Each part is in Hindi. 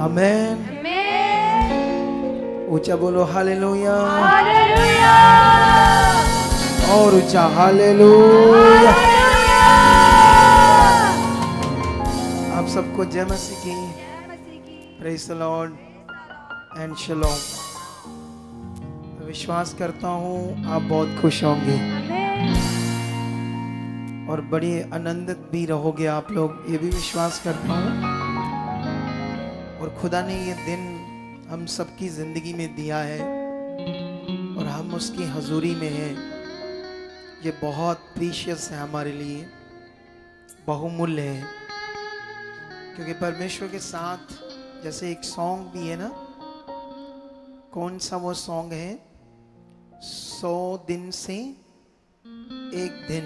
आमेन। ऊंचा बोलो हालेलुया। हालेलुया। और ऊंचा हालेलुया। आप सबको जय मसीह की। Praise the Lord and shalom. विश्वास करता हूँ आप बहुत खुश होंगे और बड़ी आनंदित भी रहोगे आप लोग, ये भी विश्वास करता हूँ। और खुदा ने ये दिन हम सबकी जिंदगी में दिया है और हम उसकी हजूरी में हैं। ये बहुत प्रीशियस है हमारे लिए, बहुमूल्य है। क्योंकि परमेश्वर के साथ जैसे एक सॉन्ग भी है ना, कौन सा वो सॉन्ग है, 100 दिन से एक दिन,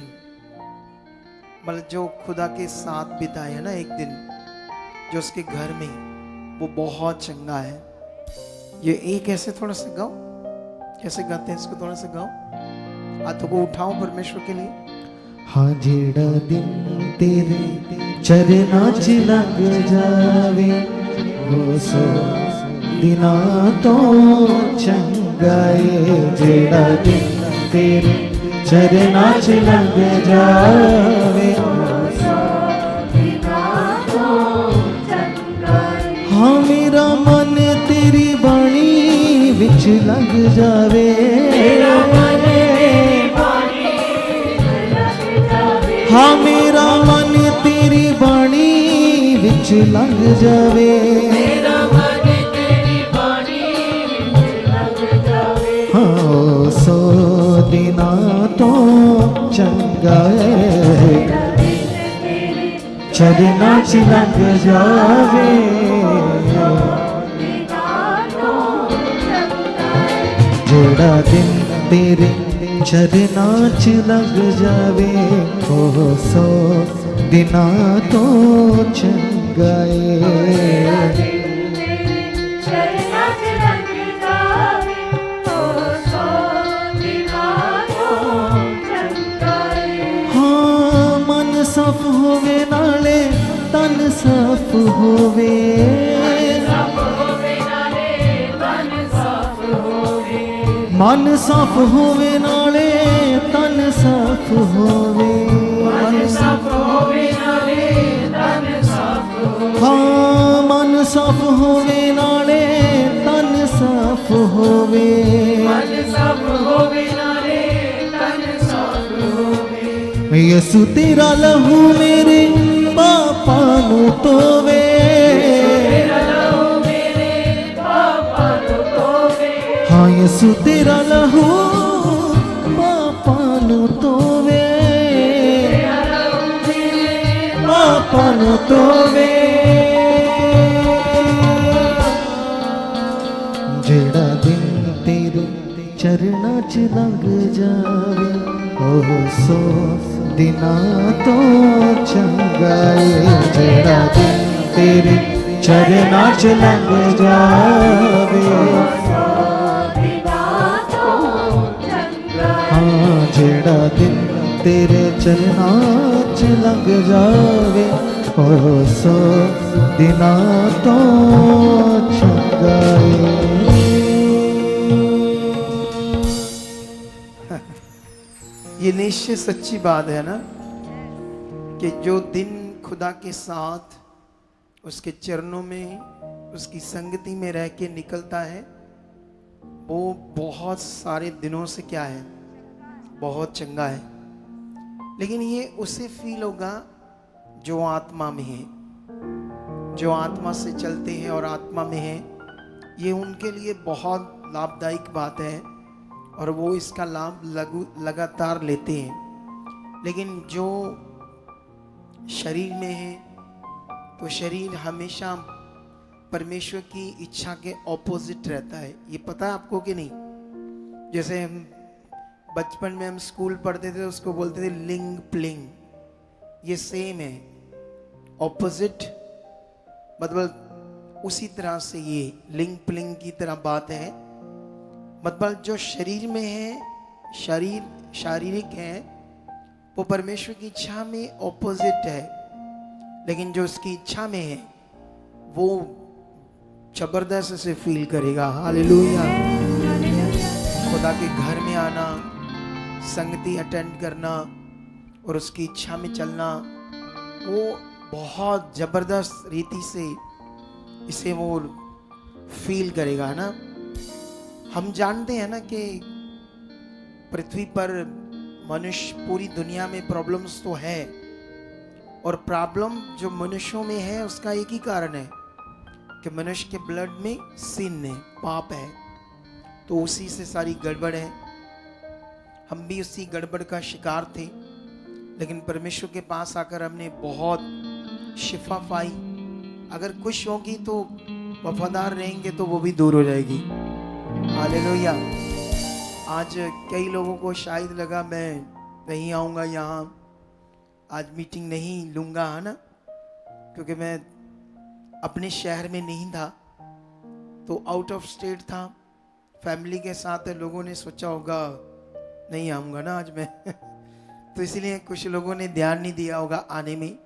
मतलब जो खुदा के साथ बिताए है ना एक दिन, जो उसके घर में, वो बहुत चंगा है। ये एक ऐसे थोड़ा सा गाओ, कैसे गाते हैं इसको, थोड़ा सा गाओ, हाथों को उठाओ परमेश्वर के लिए। हाँ जेड़ा दिन तेरे चरना च लग जावे, वो 100 दिना तो चंगा है। जेड़ा दिन तेरे चरना च लग जावे, हाँ मेरा मन तेरी बाणी विच लग जावे, हाँ मेरा मन तेरी बाणी विच लग जावे, हाँ 100 दिना तो चंगा है। चरना च लग जावे, जेड़ा दिन तेरे चरना च लग जावे, ओ 100 दिना तो चंगा है। हाँ मन साफ होवे नाले तन साफ होवे, मन साफ होवे नाले तन साफ होवे, हाँ मन साफ होवे नाले तन साफ होवे, यसु तेरा लहू मेरे पापा नु तोवे, हाँ यसु तेरा लहू पापा नु तोवे, पापा नु तोवे। जेड़ा दिन तेरे चरना च लग जावे, ओ 100 दिना तो चंगा है। जेड़ा दिन तेरे चरना च लग जावे, हाँ जेड़ा दिन तेरे चरना च लग जावे, ओ 100 दिना तो चंगा है। ये निश्चय सच्ची बात है ना कि जो दिन खुदा के साथ उसके चरणों में, उसकी संगति में रह के निकलता है, वो बहुत सारे दिनों से क्या है, बहुत चंगा है। लेकिन ये उसे फील होगा जो आत्मा में है, जो आत्मा से चलते हैं और आत्मा में है, ये उनके लिए बहुत लाभदायक बात है और वो इसका लाभ लगातार लेते हैं। लेकिन जो शरीर में है, तो शरीर हमेशा परमेश्वर की इच्छा के ऑपोजिट रहता है। ये पता है आपको कि नहीं? जैसे हम बचपन में हम स्कूल पढ़ते थे, उसको बोलते थे लिंग प्लिंग, ये सेम है, ऑपोजिट, मतलब उसी तरह से ये लिंग प्लिंग की तरह बात है। मतलब जो शरीर में है, शारीरिक है, वो परमेश्वर की इच्छा में ऑपोजिट है। लेकिन जो उसकी इच्छा में है वो जबरदस्त से फील करेगा। हालेलुया। खुदा के घर में आना, संगति अटेंड करना और उसकी इच्छा में चलना, वो बहुत जबरदस्त रीति से इसे वो फील करेगा ना। हम जानते हैं ना कि पृथ्वी पर मनुष्य, पूरी दुनिया में प्रॉब्लम्स तो है, और प्रॉब्लम जो मनुष्यों में है उसका एक ही कारण है कि मनुष्य के ब्लड में सिन है, पाप है, तो उसी से सारी गड़बड़ है। हम भी उसी गड़बड़ का शिकार थे, लेकिन परमेश्वर के पास आकर हमने बहुत शिफा पाई। अगर कुछ होगी तो वफादार रहेंगे तो वो भी दूर हो जाएगी। हालेलुया। आज कई लोगों को शायद लगा मैं नहीं आऊँगा यहाँ, आज मीटिंग नहीं लूँगा, है ना, क्योंकि मैं अपने शहर में नहीं था, तो आउट ऑफ स्टेट था, फैमिली के साथ है। लोगों ने सोचा होगा नहीं आऊँगा ना आज मैं तो इसलिए कुछ लोगों ने ध्यान नहीं दिया होगा आने में।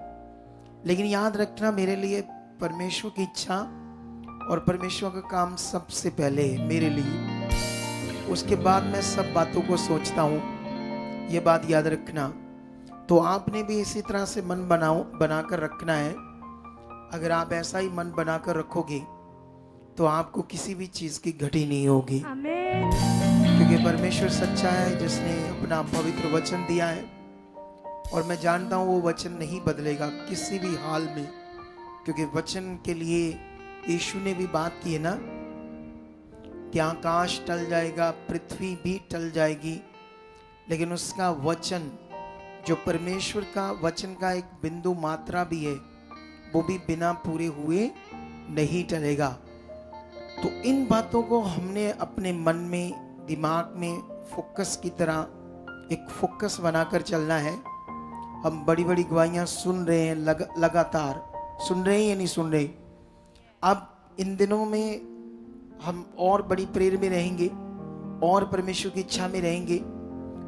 लेकिन याद रखना, मेरे लिए परमेश्वर की इच्छा और परमेश्वर का काम सबसे पहले है मेरे लिए, उसके बाद मैं सब बातों को सोचता हूँ। ये बात याद रखना। तो आपने भी इसी तरह से मन बनाकर रखना है। अगर आप ऐसा ही मन बनाकर रखोगे तो आपको किसी भी चीज की घटी नहीं होगी। आमीन। क्योंकि परमेश्वर सच्चा है, जिसने अपना पवित्र वचन दिया है, और मैं जानता हूँ वो वचन नहीं बदलेगा किसी भी हाल में, क्योंकि वचन के लिए यीशु ने भी बात की है ना कि आकाश टल जाएगा, पृथ्वी भी टल जाएगी, लेकिन उसका वचन, जो परमेश्वर का वचन का एक बिंदु मात्रा भी है, वो भी बिना पूरे हुए नहीं टलेगा। तो इन बातों को हमने अपने मन में, दिमाग में फोकस की तरह एक फोकस बनाकर चलना है। हम बड़ी बड़ी गवाहियां सुन रहे हैं, लगातार सुन रहे हैं या नहीं सुन रहे। अब इन दिनों में हम और बड़ी प्रेर में रहेंगे और परमेश्वर की इच्छा में रहेंगे,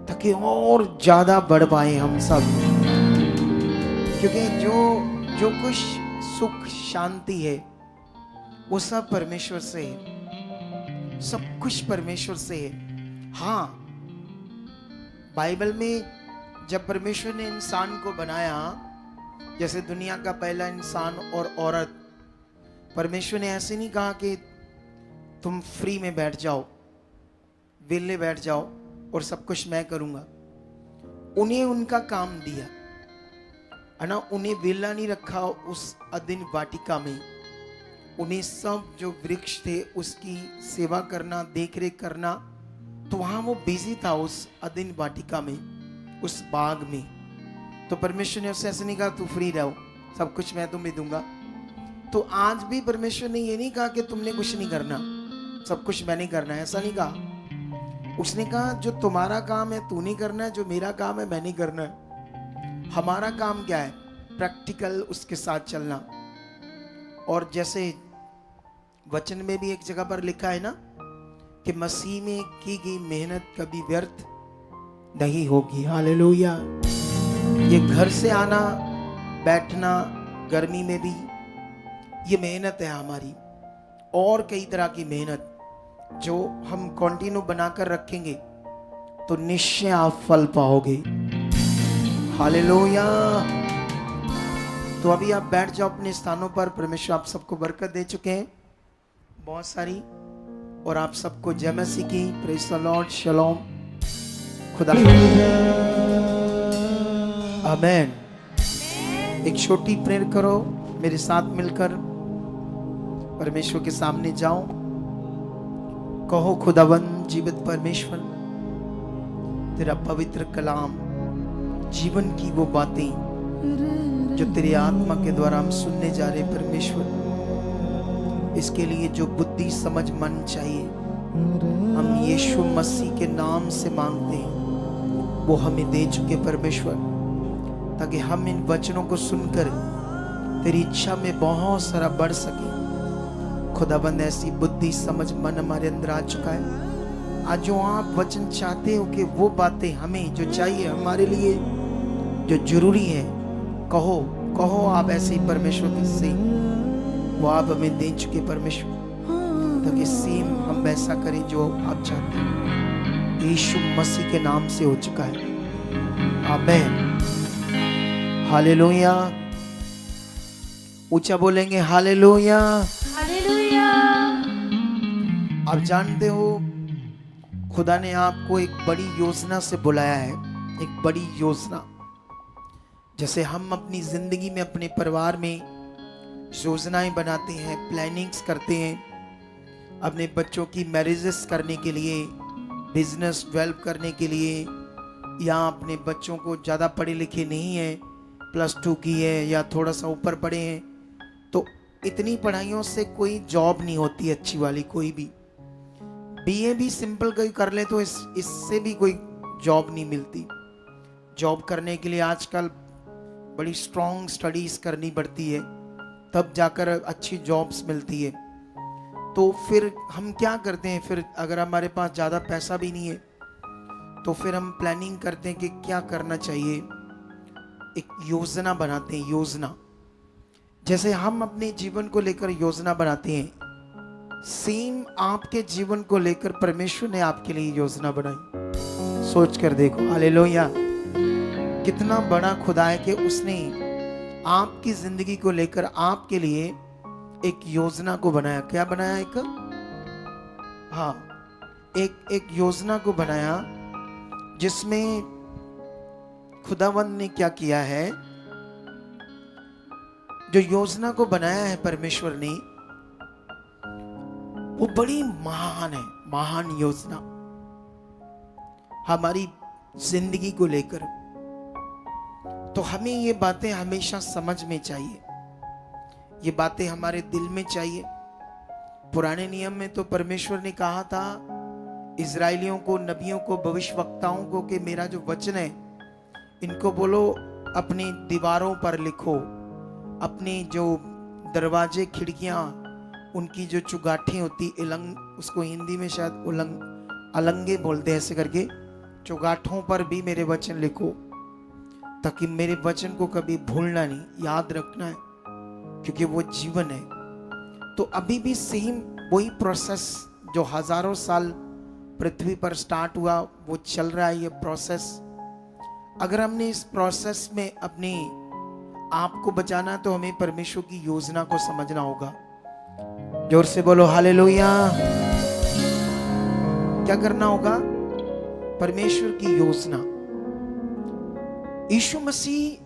ताकि और ज्यादा बढ़ पाए हम सब। क्योंकि जो कुछ सुख शांति है वो सब परमेश्वर से है, सब कुछ परमेश्वर से है। हाँ, बाइबल में जब परमेश्वर ने इंसान को बनाया, जैसे दुनिया का पहला इंसान और औरत, परमेश्वर ने ऐसे नहीं कहा कि तुम फ्री में बैठ जाओ, वेले बैठ जाओ और सब कुछ मैं करूंगा। उन्हें उनका काम दिया, है ना। उन्हें वेला नहीं रखा उस अदिन वाटिका में। उन्हें सब जो वृक्ष थे उसकी सेवा करना, देखरेख करना, तो वहां वो बिजी था उस अदिन वाटिका में, उस बाग में। तो परमेश्वर ने उससे ऐसे नहीं कहा तू फ्री रहो, सब कुछ मैं तुम्हें दूंगा। तो आज भी परमेश्वर ने ये नहीं कहा कि तुमने कुछ नहीं करना, सब कुछ मैंने करना है, ऐसा नहीं कहा। उसने कहा जो तुम्हारा काम है तू नहीं करना है, जो मेरा काम है मैंने करना है। हमारा काम क्या है? प्रैक्टिकल उसके साथ चलना। और जैसे वचन में भी एक जगह पर लिखा है ना कि मसीह में की गई मेहनत कभी व्यर्थ नहीं होगी। हालेलुया। ये घर से आना, बैठना, गर्मी में भी ये मेहनत है हमारी, और कई तरह की मेहनत जो हम कंटिन्यू बनाकर रखेंगे तो निश्चय आप फल पाओगे। हालेलुया। तो अभी आप बैठ जाओ अपने स्थानों पर। परमेश्वर आप सबको बरकत दे चुके हैं बहुत सारी, और आप सबको जय मसीह की। Praise the Lord. शलोम। खुदा। आमेन। एक छोटी प्रेयर करो मेरे साथ मिलकर, परमेश्वर के सामने जाओ। कहो खुदावंद जीवित परमेश्वर, तेरा पवित्र कलाम, जीवन की वो बातें जो तेरी आत्मा के द्वारा हम सुनने जा रहे परमेश्वर, इसके लिए जो बुद्धि समझ मन चाहिए हम यीशु मसीह के नाम से मांगते हैं, वो हमें दे चुके परमेश्वर, ताकि हम इन वचनों को सुनकर तेरी इच्छा में बहुत सारा बढ़ सके। खुदाबंद ऐसी बुद्धि समझ मन हमारे अंदर आ चुका है। आज जो आप वचन चाहते हो कि वो बातें हमें जो चाहिए हमारे लिए, जो जरूरी है, कहो कहो आप ऐसे ही परमेश्वर की से, वो आप हमें दे चुके परमेश्वर, ताकि सेम हम वैसा करें जो आप चाहते हैं। यीशु मसीह के नाम से हो चुका है। आमीन। हालेलुया। ऊंचा बोलेंगे हालेलुया। हालेलुया। आप जानते हो खुदा ने आपको एक बड़ी योजना से बुलाया है, एक बड़ी योजना। जैसे हम अपनी जिंदगी में अपने परिवार में योजनाएं बनाते हैं, प्लानिंग्स करते हैं, अपने बच्चों की मैरिजेस करने के लिए, बिजनेस डेवलप करने के लिए, या अपने बच्चों को ज़्यादा पढ़े लिखे नहीं है, +2 की है या थोड़ा सा ऊपर पढ़े हैं, तो इतनी पढ़ाइयों से कोई जॉब नहीं होती अच्छी वाली। कोई भी बीए भी सिंपल कोई कर ले तो इससे भी कोई जॉब नहीं मिलती। जॉब करने के लिए आजकल बड़ी स्ट्रॉन्ग स्टडीज करनी पड़ती है, तब जाकर अच्छी जॉब्स मिलती है। तो फिर हम क्या करते हैं, फिर अगर हमारे पास ज़्यादा पैसा भी नहीं है तो फिर हम प्लानिंग करते हैं कि क्या करना चाहिए, एक योजना बनाते हैं। योजना जैसे हम अपने जीवन को लेकर योजना बनाते हैं, सेम आपके जीवन को लेकर परमेश्वर ने आपके लिए योजना बनाई। सोच कर देखो। हालेलुया। कितना बड़ा खुदा है कि उसने आपकी जिंदगी को लेकर आपके लिए एक योजना को बनाया। क्या बनाया? एक योजना को बनाया, जिसमें खुदावंद ने क्या किया है, जो योजना को बनाया है परमेश्वर ने, वो बड़ी महान है, महान योजना हमारी जिंदगी को लेकर। तो हमें ये बातें हमेशा समझ में चाहिए, ये बातें हमारे दिल में चाहिए। पुराने नियम में तो परमेश्वर ने कहा था इजराइलियों को, नबियों को, भविष्यवक्ताओं को कि मेरा जो वचन है इनको बोलो अपनी दीवारों पर लिखो, अपने जो दरवाजे खिड़कियां, उनकी जो चुगाठें होती, उसको हिंदी में शायद अलंगे बोलते हैं, ऐसे करके चुगाठों पर भी मेरे वचन लिखो, ताकि मेरे वचन को कभी भूलना नहीं, याद रखना है, क्योंकि वो जीवन है। तो अभी भी सेम वही प्रोसेस जो हजारों साल पृथ्वी पर स्टार्ट हुआ वो चल रहा है, ये प्रोसेस। अगर हमने इस प्रोसेस में अपने आप को बचाना तो हमें परमेश्वर की योजना को समझना होगा। जोर से बोलो हालेलुया। क्या करना होगा? परमेश्वर की योजना। यीशु मसीह,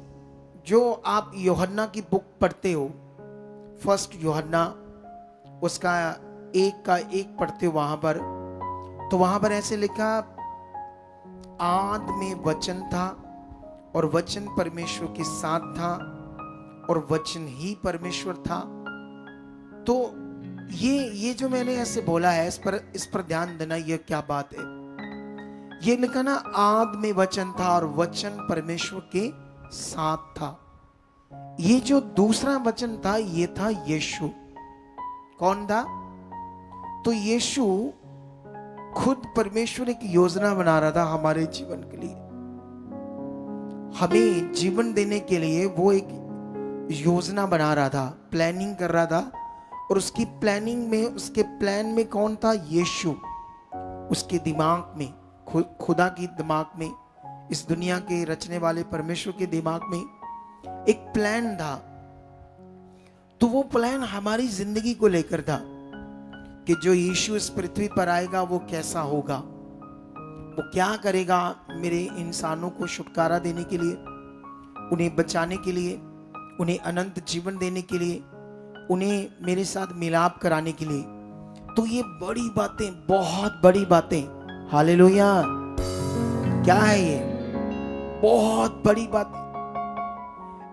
जो आप यूहन्ना की बुक पढ़ते हो, 1 यूहन्ना, उसका 1 का 1 पढ़ते हो वहां पर, तो वहां पर ऐसे लिखा, आद में वचन था और वचन परमेश्वर के साथ था और वचन ही परमेश्वर था। तो ये जो मैंने ऐसे बोला है, इस पर ध्यान देना, ये क्या बात है। ये लिखा ना, आद में वचन था और वचन परमेश्वर के साथ था। ये जो दूसरा वचन था, ये था यीशु। कौन था? तो यीशु खुद परमेश्वर एक योजना बना रहा था हमारे जीवन के लिए, हमें जीवन देने के लिए वो एक योजना बना रहा था, प्लानिंग कर रहा था। और उसकी प्लानिंग में, उसके प्लान में कौन था? यीशु। उसके दिमाग में, खुदा की दिमाग में, इस दुनिया के रचने वाले परमेश्वर के दिमाग में एक प्लान था। तो वो प्लान हमारी जिंदगी को लेकर था कि जो यीशु इस पृथ्वी पर आएगा वो कैसा होगा, वो क्या करेगा मेरे इंसानों को छुटकारा देने के लिए, उन्हें बचाने के लिए, उन्हें अनंत जीवन देने के लिए, उन्हें मेरे साथ मिलाप कराने के लिए। तो ये बड़ी बातें, बहुत बड़ी बातें। हालेलुया। क्या है ये? बहुत बड़ी बातें।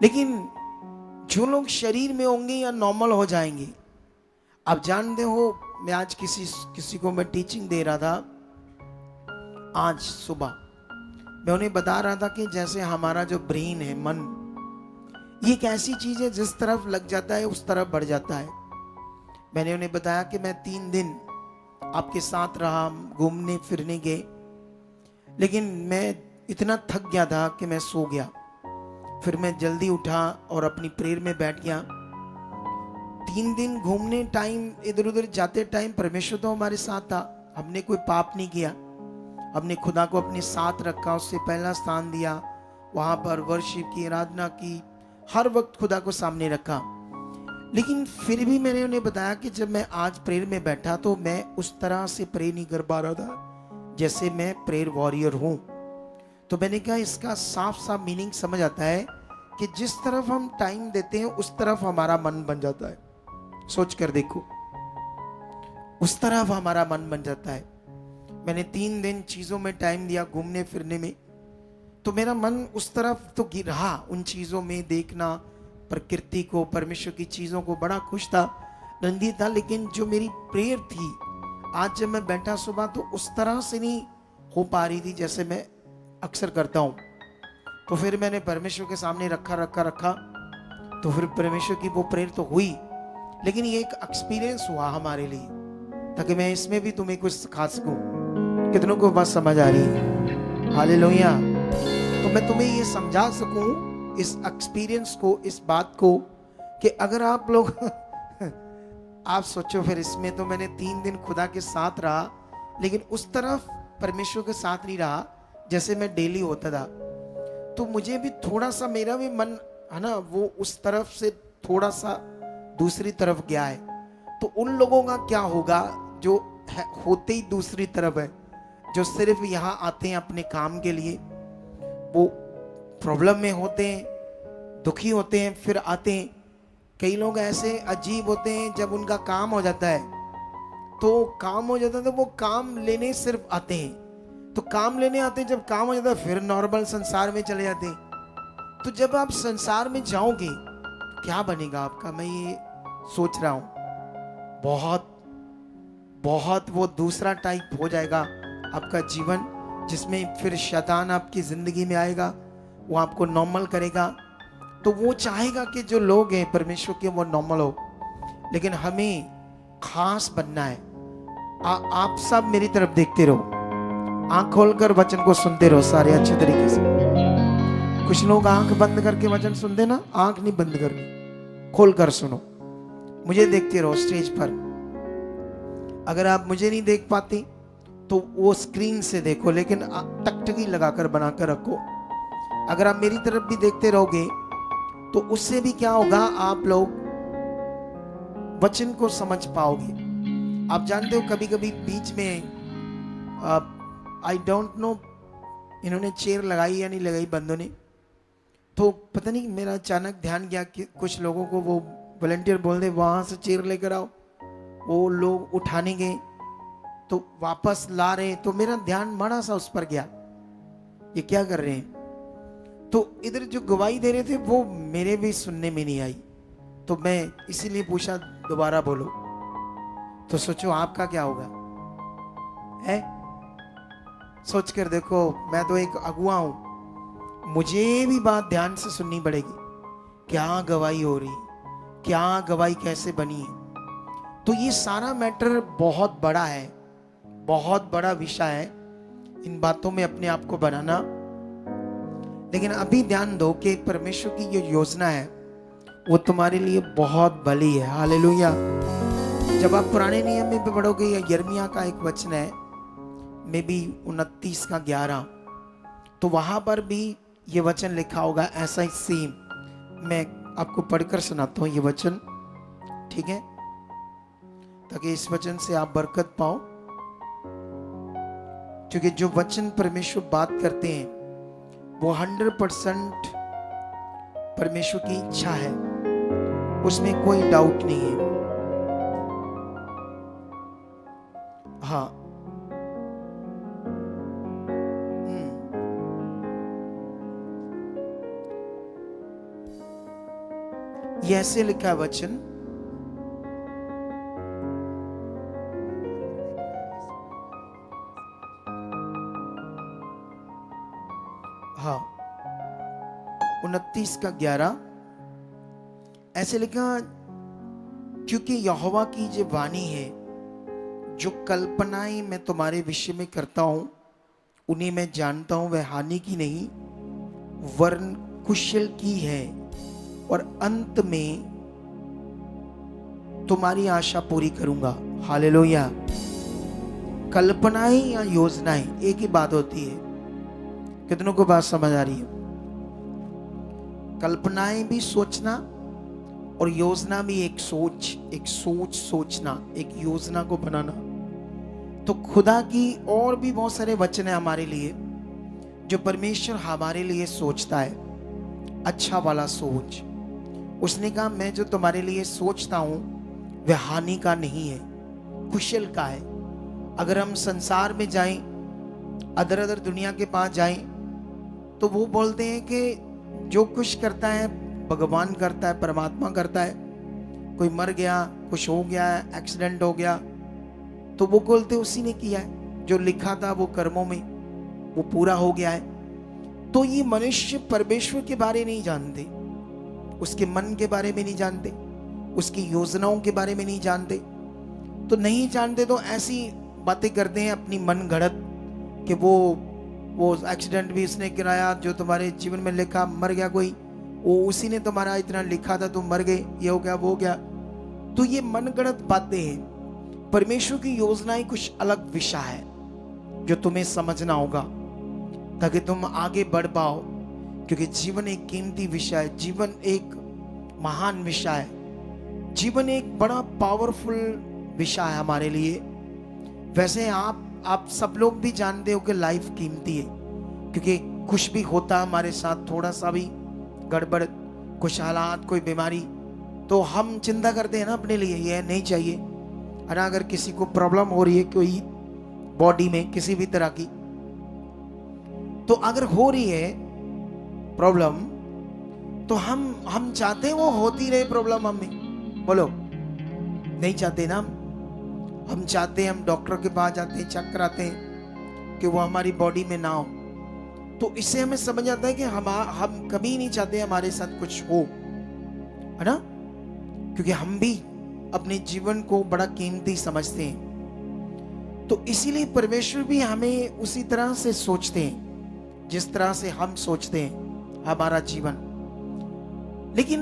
लेकिन जो लोग शरीर में होंगे या नॉर्मल हो जाएंगे, आप जानते हो, मैं आज किसी को मैं टीचिंग दे रहा था आज सुबह। मैं उन्हें बता रहा था कि जैसे हमारा जो ब्रेन है, मन, ये एक ऐसी चीज है जिस तरफ लग जाता है उस तरफ बढ़ जाता है। मैंने उन्हें बताया कि मैं 3 दिन आपके साथ रहा, घूमने फिरने गए, लेकिन मैं इतना थक गया था कि मैं सो गया। फिर मैं जल्दी उठा और अपनी प्रेयर में बैठ गया। 3 दिन घूमने टाइम, इधर उधर जाते टाइम परमेश्वर तो हमारे साथ था। हमने कोई पाप नहीं किया, हमने खुदा को अपने साथ रखा, उससे पहला स्थान दिया, वहां पर वर्शिप की, आराधना की, हर वक्त खुदा को सामने रखा। लेकिन फिर भी मैंने उन्हें बताया कि जब मैं आज प्रेयर में बैठा तो मैं उस तरह से प्रे नहीं कर पा रहा था जैसे मैं प्रेयर वॉरियर हूं। तो मैंने कहा इसका साफ साफ मीनिंग समझ आता है कि जिस तरफ हम टाइम देते हैं उस तरफ हमारा मन बन जाता है। सोच कर देखो, उस तरफ हमारा मन बन जाता है। मैंने 3 दिन चीजों में टाइम दिया, घूमने फिरने में, तो मेरा मन उस तरफ तो रहा, उन चीजों में देखना, प्रकृति को, परमेश्वर की चीजों को, बड़ा खुश था, रंजीत था। लेकिन जो मेरी प्रेयर थी आज जब मैं बैठा सुबह, तो उस तरह से नहीं हो पा रही थी जैसे मैं अक्सर करता हूं। तो फिर मैंने परमेश्वर के सामने रखा, तो फिर परमेश्वर की वो प्रेयर तो हुई। लेकिन ये एक एक्सपीरियंस हुआ हमारे लिए, ताकि मैं इसमें भी तुम्हें कुछ सिखा सकूं। कितनों को बात समझ आ रही है? हालेलुया। तो मैं तुम्हें ये समझा सकूं इस एक्सपीरियंस को, इस बात को, कि अगर आप लोग आप सोचो, फिर इसमें तो मैंने 3 दिन खुदा के साथ रहा, लेकिन उस तरफ परमेश्वर के साथ नहीं रहा जैसे मैं डेली होता था। तो मुझे भी थोड़ा सा, मेरा भी मन है ना, वो उस तरफ से थोड़ा सा दूसरी तरफ गया है। तो उन लोगों का क्या होगा जो होते ही दूसरी तरफ है, जो सिर्फ यहाँ आते हैं अपने काम के लिए, वो प्रॉब्लम में होते हैं, दुखी होते हैं, फिर आते हैं। कई लोग ऐसे अजीब होते हैं, जब उनका काम हो जाता है तो वो काम लेने सिर्फ आते हैं। तो काम लेने आते हैं, जब काम हो जाता है फिर नॉर्मल संसार में चले जाते हैं। तो जब आप संसार में जाओगे तो क्या बनेगा आपका, मैं ये सोच रहा हूं। बहुत बहुत वो दूसरा टाइप हो जाएगा आपका जीवन, जिसमें फिर शैतान आपकी जिंदगी में आएगा, वो आपको नॉर्मल करेगा। तो वो चाहेगा कि जो लोग हैं परमेश्वर के वो नॉर्मल हो, लेकिन हमें खास बनना है। आप सब मेरी तरफ देखते रहो, आंख खोलकर वचन को सुनते रहो सारे अच्छे तरीके से। कुछ लोग आंख बंद करके वचन सुनते ना, आंख नहीं बंद करनी, खोलकर सुनो। मुझे देखते रहो स्टेज पर। अगर आप मुझे नहीं देख पाते तो वो स्क्रीन से देखो, लेकिन टकटकी लगाकर बनाकर रखो। अगर आप मेरी तरफ भी देखते रहोगे तो उससे भी क्या होगा, आप लोग वचन को समझ पाओगे। आप जानते हो कभी कभी बीच में आई डोंट नो इन्होंने चेयर लगाई या नहीं लगाई बंदों ने, तो पता नहीं मेरा अचानक ध्यान गया कि कुछ लोगों को वो वॉलंटियर बोल दे वहां से चेयर लेकर आओ। वो लोग उठाने गए तो वापस ला रहे, तो मेरा ध्यान बड़ा सा उस पर गया, ये क्या कर रहे हैं। तो इधर जो गवाही दे रहे थे वो मेरे भी सुनने में नहीं आई, तो मैं इसीलिए पूछा दोबारा बोलो। तो सोचो आपका क्या होगा, है? सोच कर देखो, मैं तो एक अगुआ हूं, मुझे भी बात ध्यान से सुननी पड़ेगी। क्या गवाही हो रही, क्या गवाही कैसे बनी है। तो ये सारा मैटर बहुत बड़ा है, बहुत बड़ा विषय है, इन बातों में अपने आप को बनाना। लेकिन अभी ध्यान दो कि परमेश्वर की जो योजना है वो तुम्हारे लिए बहुत भली है। हालेलुया। जब आप पुराने नियम में पढ़ोगे, या यिर्मयाह का एक वचन है, मे बी 29 का 11, तो वहां पर भी ये वचन लिखा होगा ऐसा ही सेम। मैं आपको पढ़कर सुनाता हूं ये वचन, ठीक है, ताकि इस वचन से आप बरकत पाओ। क्योंकि जो वचन परमेश्वर बात करते हैं वो 100% परमेश्वर की इच्छा है, उसमें कोई डाउट नहीं है। हाँ, ये ऐसे लिखा है वचन, हाँ 29 का 11 ऐसे लिखा, क्योंकि यहोवा की जो वाणी है, जो कल्पनाएं मैं तुम्हारे विषय में करता हूं उन्हें मैं जानता हूं, वह हानि की नहीं वरन कुशल की है और अंत में तुम्हारी आशा पूरी करूंगा। हालेलुया। कल्पनाएं या योजनाएं एक ही बात होती है। कितनों को बात समझ आ रही है? कल्पनाएं भी सोचना और योजना भी एक सोच सोचना, एक योजना को बनाना। तो खुदा की और भी बहुत सारे वचन है हमारे लिए जो परमेश्वर हमारे लिए सोचता है। अच्छा वाला सोच। उसने कहा मैं जो तुम्हारे लिए सोचता हूं वह हानि का नहीं है, कुशल का है। अगर हम संसार में जाएं, अदर दुनिया के पास जाएं, तो वो बोलते हैं कि जो कुछ करता है भगवान करता है, परमात्मा करता है। कोई मर गया, कुछ हो गया, एक्सीडेंट हो गया, तो वो बोलते उसी ने किया है। जो लिखा था वो कर्मों में वो पूरा हो गया है। तो ये मनुष्य परमेश्वर के बारे नहीं जानते, उसके मन के बारे में नहीं जानते, उसकी योजनाओं के बारे में नहीं जानते। तो नहीं जानते तो ऐसी बातें करते हैं अपनी मन गढ़त कि वो एक्सीडेंट भी उसने कराया, जो तुम्हारे जीवन में लिखा, मर गया कोई, वो उसी ने तुम्हारा इतना लिखा था, तुम मर गए, ये हो गया वो हो गया। तो ये मन गढ़त बातें हैं। परमेश्वर की योजनाएं कुछ अलग विषय है जो तुम्हें समझना होगा ताकि तुम आगे बढ़ पाओ, क्योंकि जीवन एक कीमती विषय है, जीवन एक महान विषय है, जीवन एक बड़ा पावरफुल विषय है हमारे लिए। वैसे आप सब लोग भी जानते हो कि लाइफ कीमती है, क्योंकि कुछ भी होता हमारे साथ, थोड़ा सा भी गड़बड़, कुछ हालात, कोई बीमारी, तो हम चिंता करते हैं ना अपने लिए, ये नहीं चाहिए है ना। अगर किसी को प्रॉब्लम हो रही है कोई बॉडी में किसी भी तरह की, तो अगर हो रही है प्रॉब्लम, तो हम चाहते हैं वो होती रहे प्रॉब्लम हमें, बोलो नहीं चाहते ना। हम चाहते हैं, हम डॉक्टर के पास जाते हैं, चेक कराते हैं कि वो हमारी बॉडी में ना हो। तो इससे हमें समझ आता है कि हम कभी नहीं चाहते हमारे साथ कुछ हो, है ना, क्योंकि हम भी अपने जीवन को बड़ा कीमती समझते हैं। तो इसीलिए परमेश्वर भी हमें उसी तरह से सोचते हैं जिस तरह से हम सोचते हैं हमारा जीवन। लेकिन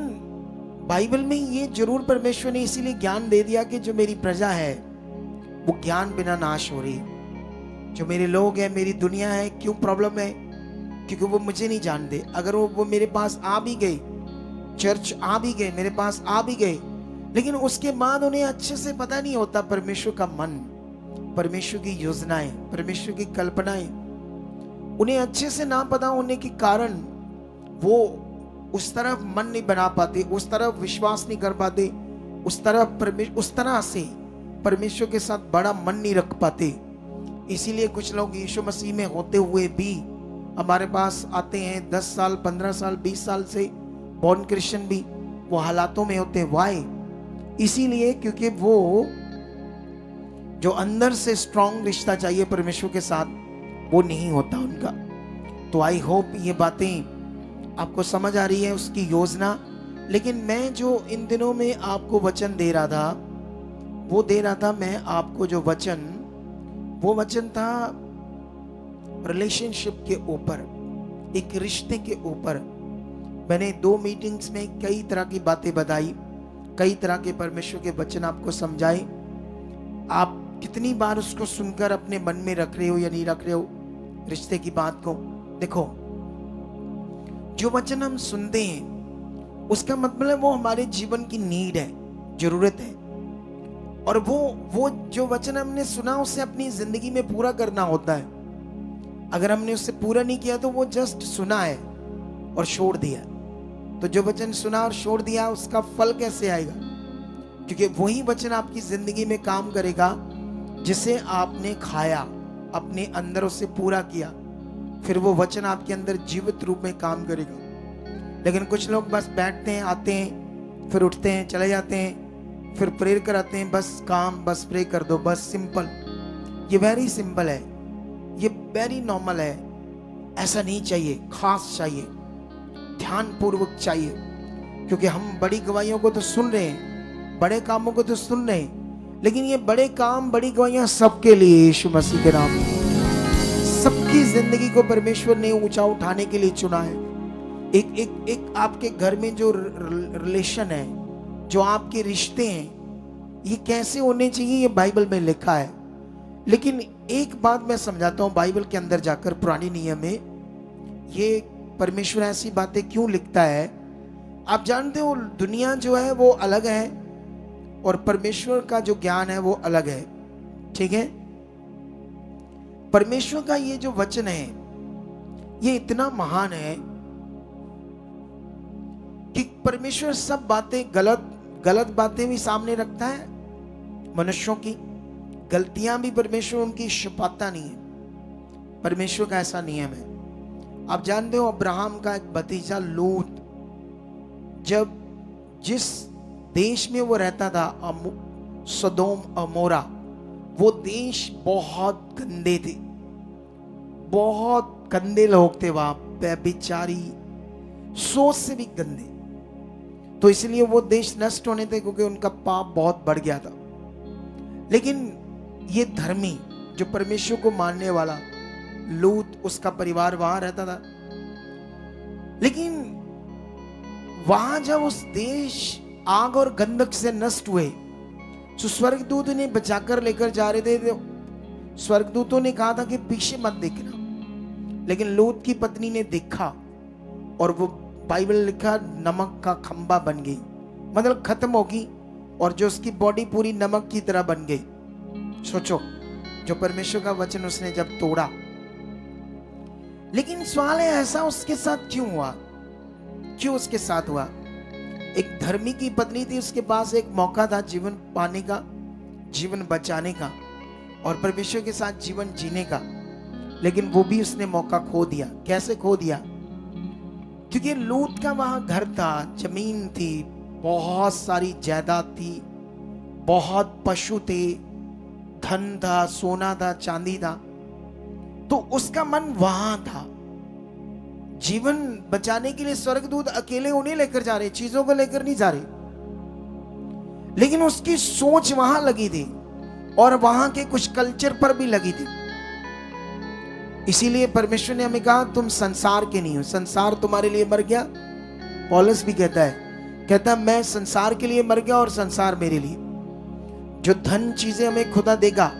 बाइबल में ये जरूर परमेश्वर ने इसीलिए ज्ञान दे दिया कि जो मेरी प्रजा है वो ज्ञान बिना नाश हो रही है। जो मेरे लोग हैं, मेरी दुनिया है, क्यों प्रॉब्लम है? क्योंकि वो मुझे नहीं जानते। अगर वो मेरे पास आ भी गए, चर्च आ भी गए, मेरे पास आ भी गए, लेकिन उसके बाद उन्हें अच्छे से पता नहीं होता परमेश्वर का मन, परमेश्वर की योजनाएं, परमेश्वर की कल्पनाएं, उन्हें अच्छे से ना पता होने के कारण वो उस तरफ मन नहीं बना पाते, उस तरफ विश्वास नहीं कर पाते, उस तरह से परमेश्वर के साथ बड़ा मन नहीं रख पाते। इसीलिए कुछ लोग यीशु मसीह में होते हुए भी हमारे पास आते हैं 10 साल, 15 साल, 20 साल से बॉर्न क्रिश्चियन भी, वो हालातों में होते। वाई? इसीलिए क्योंकि वो जो अंदर से स्ट्रॉन्ग रिश्ता चाहिए परमेश्वर के साथ, वो नहीं होता उनका। तो आई होप ये बातें आपको समझ आ रही है, उसकी योजना। लेकिन मैं जो इन दिनों में आपको वचन दे रहा था, वो दे रहा था मैं आपको जो वचन, वो वचन था रिलेशनशिप के ऊपर, एक रिश्ते के ऊपर। मैंने 2 मीटिंग्स में कई तरह की बातें बताई, कई तरह के परमेश्वर के वचन आपको समझाए। आप कितनी बार उसको सुनकर अपने मन में रख रहे हो या नहीं रख रहे हो रिश्ते की बात को? देखो, जो वचन हम सुनते हैं उसका मतलब वो हमारे जीवन की नीड है, जरूरत है। और वो जो वचन हमने सुना उसे अपनी जिंदगी में पूरा करना होता है। अगर हमने उससे पूरा नहीं किया तो वो जस्ट सुना है और छोड़ दिया। तो जो वचन सुना और छोड़ दिया उसका फल कैसे आएगा? क्योंकि वही वचन आपकी जिंदगी में काम करेगा जिसे आपने खाया, अपने अंदर उसे पूरा किया, फिर वो वचन आपके अंदर जीवित रूप में काम करेगा। लेकिन कुछ लोग बस बैठते हैं, आते हैं, फिर उठते हैं, चले जाते हैं, फिर प्रेयर कराते हैं, बस काम, बस प्रे कर दो, बस सिंपल। ये वेरी सिंपल है, ये वेरी नॉर्मल है। ऐसा नहीं चाहिए, खास चाहिए, ध्यान पूर्वक चाहिए। क्योंकि हम बड़ी गवाहियों को तो सुन रहे हैं, बड़े कामों को तो सुन रहे हैं, लेकिन ये बड़े काम, बड़ी गवाहियां सबके लिए यीशु मसीह के नाम में, सबकी जिंदगी को परमेश्वर ने ऊंचा उठाने के लिए चुना है। एक आपके घर में जो रिलेशन है, जो आपके रिश्ते हैं, ये कैसे होने चाहिए, ये बाइबल में लिखा है। लेकिन एक बात मैं समझाता हूँ, बाइबल के अंदर जाकर पुराने नियम में ये परमेश्वर ऐसी बातें क्यों लिखता है। आप जानते हो दुनिया जो है वो अलग है और परमेश्वर का जो ज्ञान है वो अलग है, ठीक है। परमेश्वर का ये जो वचन है ये इतना महान है कि परमेश्वर सब बातें, गलत बातें भी सामने रखता है, मनुष्यों की गलतियां भी परमेश्वर उनकी छुपाता नहीं है। परमेश्वर का ऐसा नियम है। आप जानते हो अब्राहम का एक भतीजा लूत, जब जिस देश में वो रहता था, सदोम अमोरा, वो देश बहुत गंदे थे, बहुत गंदे लोग थे वहां, बेचारी, सोच से भी गंदे। तो इसलिए वो देश नष्ट होने थे क्योंकि उनका पाप बहुत बढ़ गया था। लेकिन ये धर्मी जो परमेश्वर को मानने वाला लूत, उसका परिवार वहां रहता था। लेकिन वहां जब उस देश आग और गंधक से नष्ट हुए तो स्वर्गदूत इन्हें बचाकर लेकर जा रहे थे। तो स्वर्गदूतों ने कहा था कि पीछे मत देखना, लेकिन लूत की पत्नी ने देखा और वो बाइबल लिखा नमक का खंबा बन गई, मतलब खत्म होगी, और जो उसकी बॉडी पूरी नमक की तरह बन गई। सोचो, जो परमेश्वर का वचन उसने जब तोड़ा। लेकिन सवाल है ऐसा उसके साथ क्यों हुआ, क्यों उसके साथ हुआ। एक धर्मी की पत्नी थी, उसके पास एक मौका था जीवन पाने का, जीवन बचाने का और परमेश्वर के साथ जीवन जीने का, लेकिन वो भी उसने मौका खो दिया। कैसे खो दिया? क्योंकि लूत का वहां घर था, जमीन थी, बहुत सारी जायदाद थी, बहुत पशु थे, धन था, सोना था, चांदी था, तो उसका मन वहां था। जीवन बचाने के लिए स्वर्गदूत अकेले उन्हें लेकर जा रहे, चीजों को लेकर नहीं जा रहे, लेकिन उसकी सोच वहां लगी थी और वहां के कुछ कल्चर पर भी लगी थी। इसीलिए परमेश्वर ने हमें कहा तुम संसार के नहीं हो, संसार तुम्हारे लिए मर गया। पौलुस भी कहता है मैं संसार के लिए मर गया और संसार मेरे लिए। जो धन चीजें हमें खुदा देगा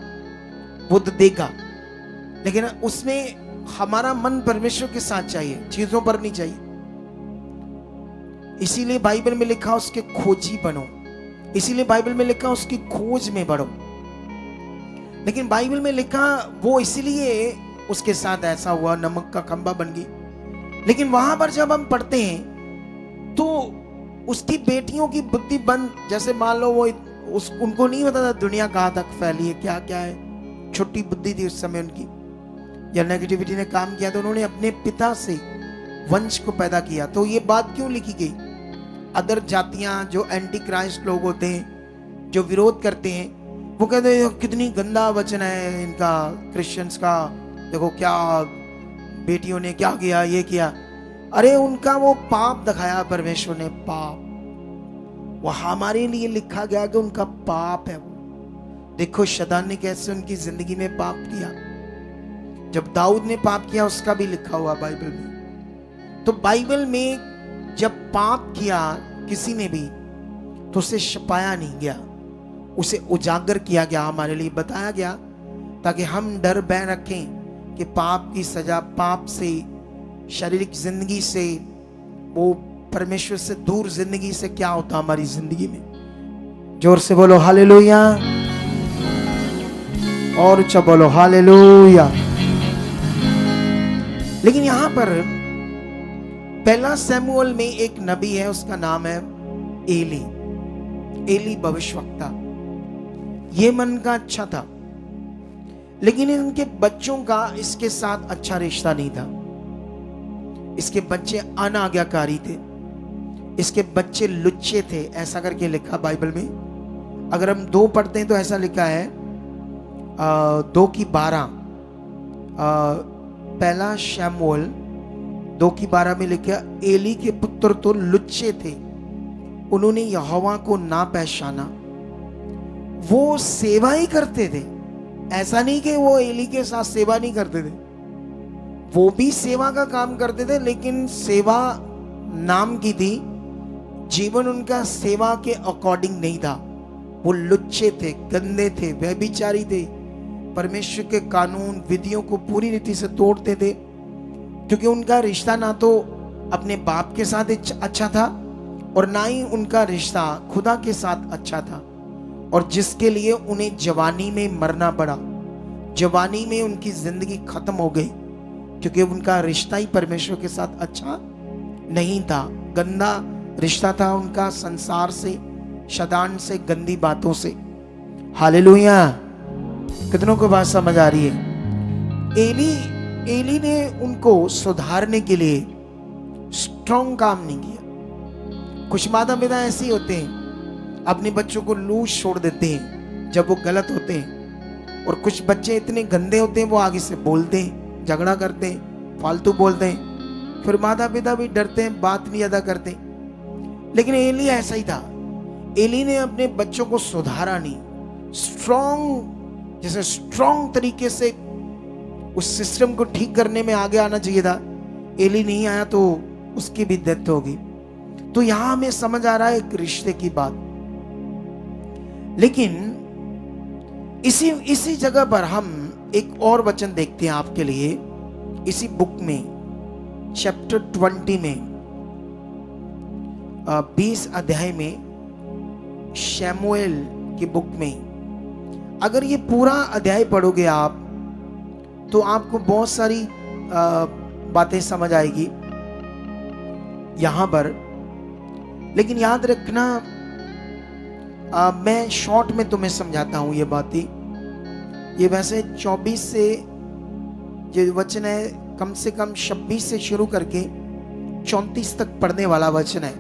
वो तो देगा, लेकिन उसमें हमारा मन परमेश्वर के साथ चाहिए, चीजों पर नहीं चाहिए। इसीलिए बाइबल में लिखा उसके खोजी बनो, इसीलिए बाइबल में लिखा उसकी खोज में बढ़ो। लेकिन बाइबल में लिखा वो इसलिए उसके साथ ऐसा हुआ, नमक का खंबा बन गई। लेकिन वहां पर जब हम पढ़ते हैं तो उसकी बेटियों की बुद्धि बंद, जैसे मान लो वो उनको नहीं पता था दुनिया कहां तक फैली है, क्या क्या है, छोटी बुद्धि थी उस समय उनकी, या नेगेटिविटी ने काम किया। तो उन्होंने अपने पिता से वंश को पैदा किया। तो ये बात क्यों लिखी गई? अदर जातियां जो एंटी क्राइस्ट लोग होते हैं, जो विरोध करते हैं, वो कहते हैं कितनी गंदा वचन है इनका, क्रिश्चियंस का, देखो क्या बेटियों ने क्या किया, ये किया। अरे उनका वो पाप दिखाया परमेश्वर ने, पाप वो हमारे लिए लिखा गया कि उनका पाप है वो। देखो शैतान ने कैसे उनकी जिंदगी में पाप किया। जब दाऊद ने पाप किया उसका भी लिखा हुआ बाइबल में। तो बाइबल में जब पाप किया किसी ने भी तो उसे छुपाया नहीं गया, उसे उजागर किया गया, हमारे लिए बताया गया, ताकि हम डर भय रखें कि पाप की सजा, पाप से, शारीरिक जिंदगी से, वो परमेश्वर से दूर जिंदगी से क्या होता हमारी जिंदगी में। जोर से बोलो हालेलुया, और ऊंचा बोलो हालेलुया। लेकिन यहां पर पहला शमूएल में एक नबी है, उसका नाम है एली भविष्यवक्ता। ये मन का अच्छा था, लेकिन इनके बच्चों का इसके साथ अच्छा रिश्ता नहीं था। इसके बच्चे अनाज्ञाकारी थे, इसके बच्चे लुच्चे थे, ऐसा करके लिखा बाइबल में। अगर हम 2 पढ़ते हैं तो ऐसा लिखा है 2:12, पहला शमूएल 2:12 में लिखा, एली के पुत्र तो लुच्चे थे, उन्होंने यहोवा को ना पहचाना। वो सेवा ही करते थे, ऐसा नहीं कि वो एली के साथ सेवा नहीं करते थे, वो भी सेवा का काम करते थे, लेकिन सेवा नाम की थी, जीवन उनका सेवा के अकॉर्डिंग नहीं था। वो लुच्चे थे, गंदे थे, व्यभिचारी थे, परमेश्वर के कानून विधियों को पूरी रीति से तोड़ते थे, क्योंकि उनका रिश्ता ना तो अपने बाप के साथ अच्छा था और ना ही उनका रिश्ता खुदा के साथ अच्छा था, और जिसके लिए उन्हें जवानी में मरना पड़ा। जवानी में उनकी जिंदगी खत्म हो गई, क्योंकि उनका रिश्ता ही परमेश्वर के साथ अच्छा नहीं था। गंदा रिश्ता था उनका संसार से, शैतान से, गंदी बातों से। हालेलुया। कितनों को बात समझ आ रही है? एली ने उनको सुधारने के लिए स्ट्रॉन्ग काम नहीं किया। कुछ माता पिता ऐसे ही होते हैं, अपने बच्चों को लूज छोड़ देते हैं जब वो गलत होते हैं, और कुछ बच्चे इतने गंदे होते हैं वो आगे से बोलते हैं, झगड़ा करते हैं, फालतू बोलते हैं, फिर माता पिता भी डरते हैं, बात नहीं अदा करते। लेकिन एली ऐसा ही था। एली ने अपने बच्चों को सुधारा नहीं, जैसे स्ट्रॉन्ग तरीके से उस सिस्टम को ठीक करने में आगे आना चाहिए था। एली नहीं आया तो उसकी भी डेथ होगी। तो यहां हमें समझ आ रहा है एक रिश्ते की बात। लेकिन इसी जगह पर हम एक और वचन देखते हैं आपके लिए, इसी बुक में चैप्टर 20 में 20 अध्याय में, शमूएल की बुक में। अगर ये पूरा अध्याय पढ़ोगे आप तो आपको बहुत सारी बातें समझ आएगी यहां पर। लेकिन याद रखना, मैं शॉर्ट में तुम्हें समझाता हूं ये बातें। ये वैसे 24 से जो वचन है, कम से कम 26 से शुरू करके 34 तक पढ़ने वाला वचन है।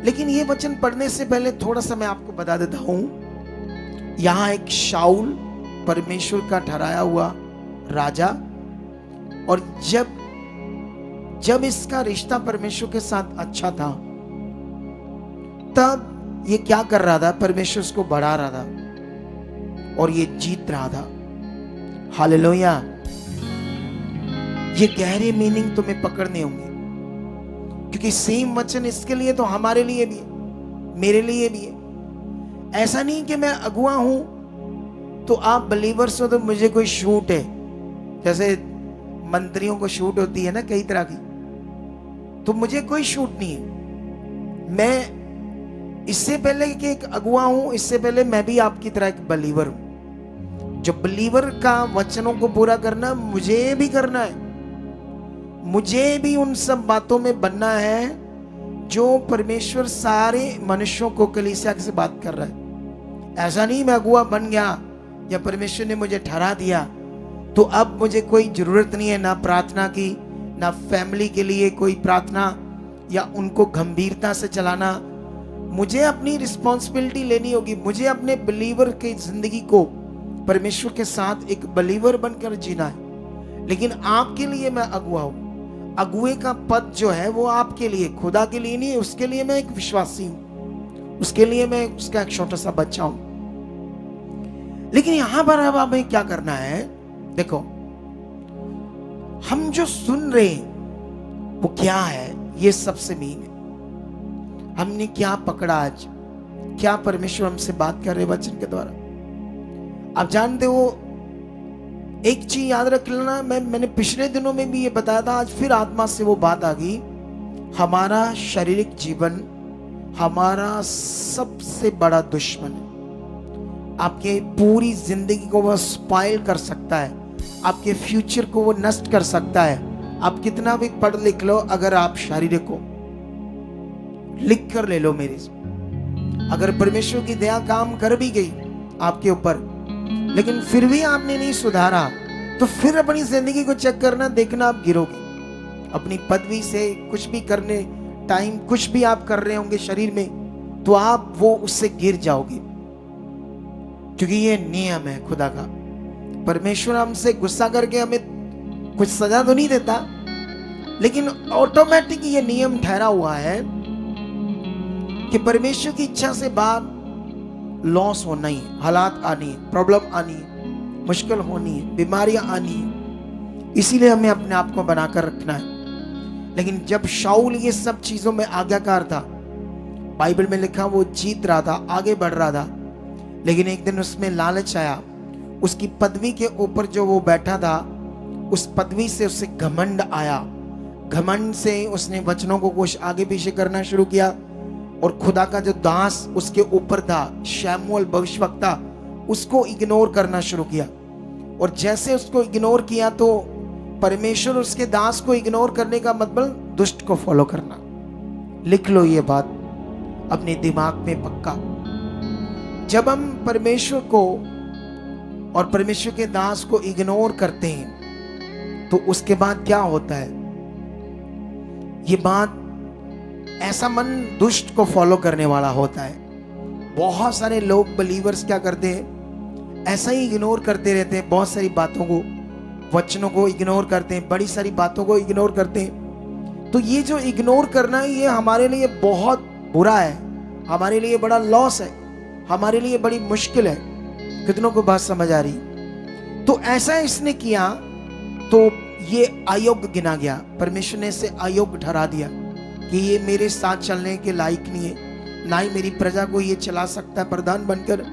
लेकिन ये वचन पढ़ने से पहले थोड़ा सा मैं आपको बता देता हूं। यहां एक शाऊल, परमेश्वर का ठहराया हुआ राजा, और जब इसका रिश्ता परमेश्वर के साथ अच्छा था, तब ये क्या कर रहा था? परमेश्वर उसको बढ़ा रहा था और ये जीत रहा था। हालेलुया। ये गहरे मीनिंग तुम्हें पकड़ने होंगे, क्योंकि सेम वचन इसके लिए तो हमारे लिए भी है, मेरे लिए भी है। ऐसा नहीं कि मैं अगुआ हूं तो आप बलीवर्स हो तो मुझे कोई छूट है, जैसे मंत्रियों को छूट होती है ना कई तरह की, तो मुझे कोई छूट नहीं है। मैं इससे पहले कि एक अगुआ हूं, इससे पहले मैं भी आपकी तरह एक बलीवर हूं। जो बलीवर का वचनों को पूरा करना मुझे भी करना है। मुझे भी उन सब बातों में बनना है जो परमेश्वर सारे मनुष्यों को कलीसिया से बात कर रहा है। ऐसा नहीं मैं अगुआ बन गया या परमेश्वर ने मुझे ठहरा दिया तो अब मुझे कोई जरूरत नहीं है ना प्रार्थना की, ना फैमिली के लिए कोई प्रार्थना या उनको गंभीरता से चलाना। मुझे अपनी रिस्पॉन्सिबिलिटी लेनी होगी। मुझे अपने बिलीवर की जिंदगी को परमेश्वर के साथ एक बिलीवर बनकर जीना है। लेकिन आपके लिए मैं अगुआ हूं। अगुए का पद जो है वो आपके लिए, खुदा के लिए नहीं है। उसके लिए मैं एक विश्वासी हूं, उसके लिए मैं उसका एक छोटा सा बच्चा हूं। लेकिन यहां पर अब हमें क्या करना है? देखो, हम जो सुन रहे हैं वो क्या है, ये सबसे मेन है। हमने क्या पकड़ा आज, क्या परमेश्वर हमसे बात कर रहे वचन के द्वारा। आप जानते हो, एक चीज याद रख लेना, मैंने पिछले दिनों में भी ये बताया था, आज फिर आत्मा से वो बात आ गई। हमारा शारीरिक जीवन हमारा सबसे बड़ा दुश्मन है। आपके पूरी जिंदगी को वो स्पॉइल कर सकता है, आपके फ्यूचर को वो नष्ट कर सकता है। आप कितना भी पढ़ लिख लो, अगर आप शारीरिक हो, लिख कर ले लो मेरे से, अगर परमेश्वर की दया काम कर भी गई आपके ऊपर, लेकिन फिर भी आपने नहीं सुधारा, तो फिर अपनी जिंदगी को चेक करना, देखना आप गिरोगे। अपनी पदवी से कुछ भी करने टाइम, कुछ भी आप कर रहे होंगे शरीर में, तो आप वो उससे गिर जाओगे, क्योंकि ये नियम है खुदा का। परमेश्वर हमसे गुस्सा करके हमें कुछ सजा तो नहीं देता, लेकिन ऑटोमेटिक ये नियम ठहरा हुआ है कि परमेश्वर की इच्छा से बाहर लॉस होना ही, हालात आनी, प्रॉब्लम आनी, मुश्किल होनी है, बीमारियां आनी है। इसीलिए हमें अपने आप को बनाकर रखना है। लेकिन जब शाऊल ये सब चीजों में आज्ञाकार था, बाइबल में लिखा वो जीत रहा था, आगे बढ़ रहा था, लेकिन एक दिन उसमें लालच आया। उसकी पदवी के ऊपर जो वो बैठा था, उस पदवी से उसे घमंड आया। घमंड से उसने वचनों को कुछ आगे पीछे करना शुरू किया, और खुदा का जो दास उसके ऊपर था, शमूएल भविष्यवक्ता, उसको इग्नोर करना शुरू किया। और जैसे उसको इग्नोर किया तो परमेश्वर उसके दास को इग्नोर करने का मतलब दुष्ट को फॉलो करना। लिख लो ये बात अपने दिमाग में पक्का। जब हम परमेश्वर को और परमेश्वर के दास को इग्नोर करते हैं तो उसके बाद क्या होता है, ये बात, ऐसा मन दुष्ट को फॉलो करने वाला होता है। बहुत सारे लोग बलीवर्स क्या करते हैं, ऐसा ही इग्नोर करते रहते हैं, बहुत सारी बातों को, वचनों को इग्नोर करते हैं, बड़ी सारी बातों को इग्नोर करते हैं। तो ये जो इग्नोर करना है, ये हमारे लिए बहुत बुरा है, हमारे लिए बड़ा लॉस है, हमारे लिए बड़ी मुश्किल है। कितनों को बात समझ आ रही? तो ऐसा इसने किया तो ये अयोग्य गिना गया। परमेश्वर ने इसे अयोग्य ठहरा दिया कि ये मेरे साथ चलने के लायक नहीं है, ना ही मेरी प्रजा को ये चला सकता है प्रधान बनकर।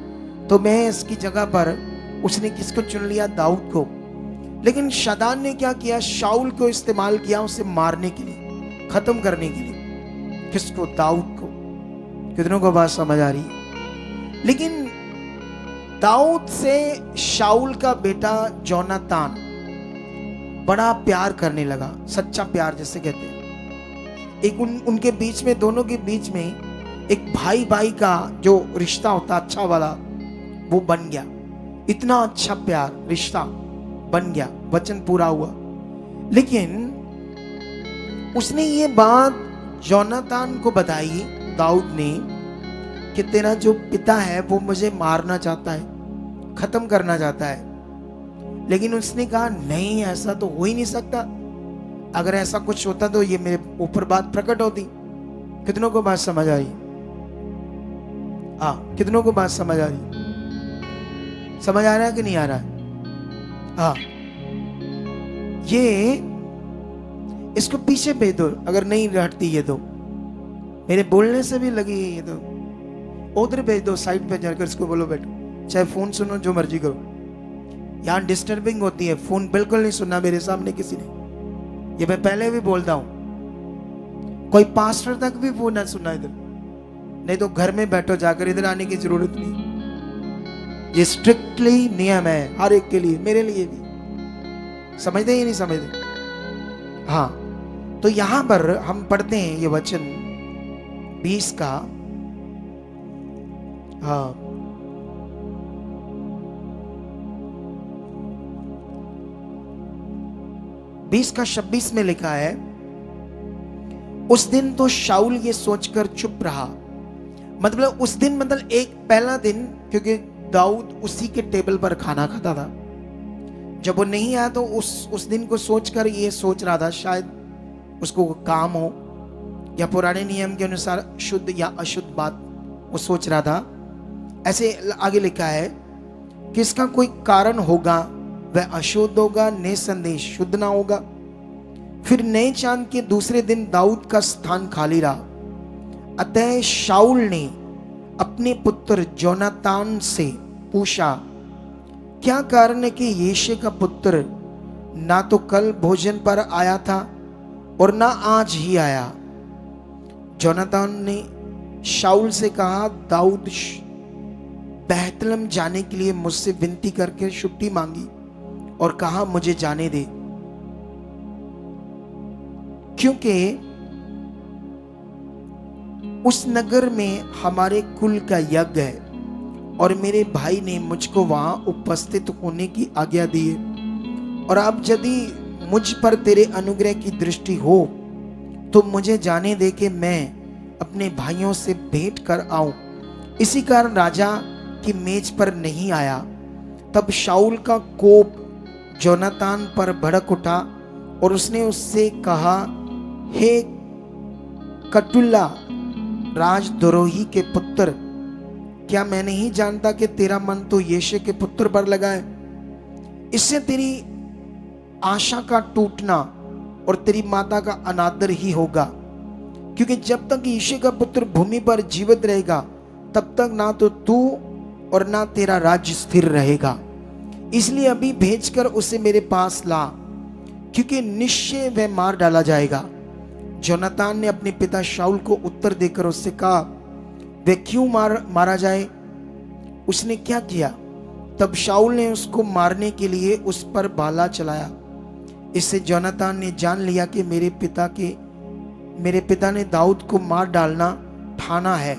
तो मैं इसकी जगह पर, उसने किसको चुन लिया? दाऊद को। लेकिन शैतान ने क्या किया? शाऊल को इस्तेमाल किया उसे मारने के लिए, खत्म करने के लिए। किसको? दाऊद को। कितनों को बात समझ आ रही है? लेकिन दाऊद से शाऊल का बेटा जोनातान बड़ा प्यार करने लगा, सच्चा प्यार जिसे कहते हैं। एक उनके बीच में, दोनों के बीच में एक भाई भाई का जो रिश्ता होता अच्छा वाला, वो बन गया। इतना अच्छा प्यार रिश्ता बन गया, वचन पूरा हुआ। लेकिन उसने ये बात जोनातान को बताई, दाऊद ने, कि तेरा जो पिता है वो मुझे मारना चाहता है, खत्म करना चाहता है। लेकिन उसने कहा नहीं, ऐसा तो हो ही नहीं सकता। अगर ऐसा कुछ होता तो ये मेरे ऊपर बात प्रकट होती। कितनों को बात समझ आ रही? हाँ, कितनों को बात समझ आ रही? समझ आ रहा है कि नहीं आ रहा है? हाँ, ये इसको पीछे भेज दो अगर नहीं हटती ये तो। मेरे बोलने से भी लगी है ये तो। उधर भेज दो, साइड पे जाकर इसको बोलो बैठो, चाहे फोन सुनो, जो मर्जी करो। यहाँ डिस्टर्बिंग होती है, फोन बिल्कुल नहीं सुनना मेरे सामने किसी ने। ये मैं पहले भी बोलता हूं, कोई पास्टर तक भी फोन ना सुनना इधर, नहीं तो घर में बैठो जाकर, इधर आने की जरूरत नहीं। ये स्ट्रिक्टली नियम है हर एक के लिए, मेरे लिए भी। समझते ही नहीं समझते? हाँ, तो यहां पर हम पढ़ते हैं ये वचन 20 का, हाँ, 20 का 26 में लिखा है, उस दिन तो शाऊल ये सोचकर चुप रहा। मतलब उस दिन, मतलब एक पहला दिन, क्योंकि दाऊद उसी के टेबल पर खाना खाता था। जब वो नहीं आया तो उस दिन को सोचकर ये सोच रहा था, शायद उसको काम हो, या पुराने नियम के अनुसार शुद्ध या अशुद्ध बात वो सोच रहा था। ऐसे आगे लिखा है कि इसका कोई कारण होगा, वह अशुद्ध होगा, निसंदेह शुद्ध ना होगा। फिर नए चांद के दूसरे दिन दाऊद का स्थान खाली रहा। अतः शाऊल ने अपने पुत्र जोनातान से पूछा, क्या कारण है कि यिशै का पुत्र ना तो कल भोजन पर आया था और ना आज ही आया? जोनातान ने शाऊल से कहा, दाऊद बैतलहम जाने के लिए मुझसे विनती करके छुट्टी मांगी और कहा मुझे जाने दे, क्योंकि उस नगर में हमारे कुल का यज्ञ है और मेरे भाई ने मुझको वहां उपस्थित होने की आज्ञा दी है। और अब यदि मुझ पर तेरे अनुग्रह की दृष्टि हो तो मुझे जाने दे कि मैं अपने भाइयों से भेंट कर आऊं। इसी कारण राजा की मेज पर नहीं आया। तब शाऊल का कोप जोनातान पर भड़क उठा और उसने उससे कहा, हे कटुल्ला, राजद्रोही के पुत्र, क्या मैं नहीं जानता कि तेरा मन तो यिशै के पुत्र पर लगा है? इससे तेरी आशा का टूटना और तेरी माता का अनादर ही होगा, क्योंकि जब तक यीशु का पुत्र भूमि पर जीवित रहेगा तब तक ना तो तू और ना तेरा राज्य स्थिर रहेगा। इसलिए अभी भेजकर उसे मेरे पास ला, क्योंकि निश्चय वह मार डाला जाएगा। जोनातान ने अपने पिता शाऊल को उत्तर देकर उससे कहा, वह क्यों मारा जाए? उसने क्या किया? तब शाऊल ने उसको मारने के लिए उस पर भाला चलाया। इससे जोनातान ने जान लिया कि मेरे पिता ने दाऊद को मार डालना ठाना है।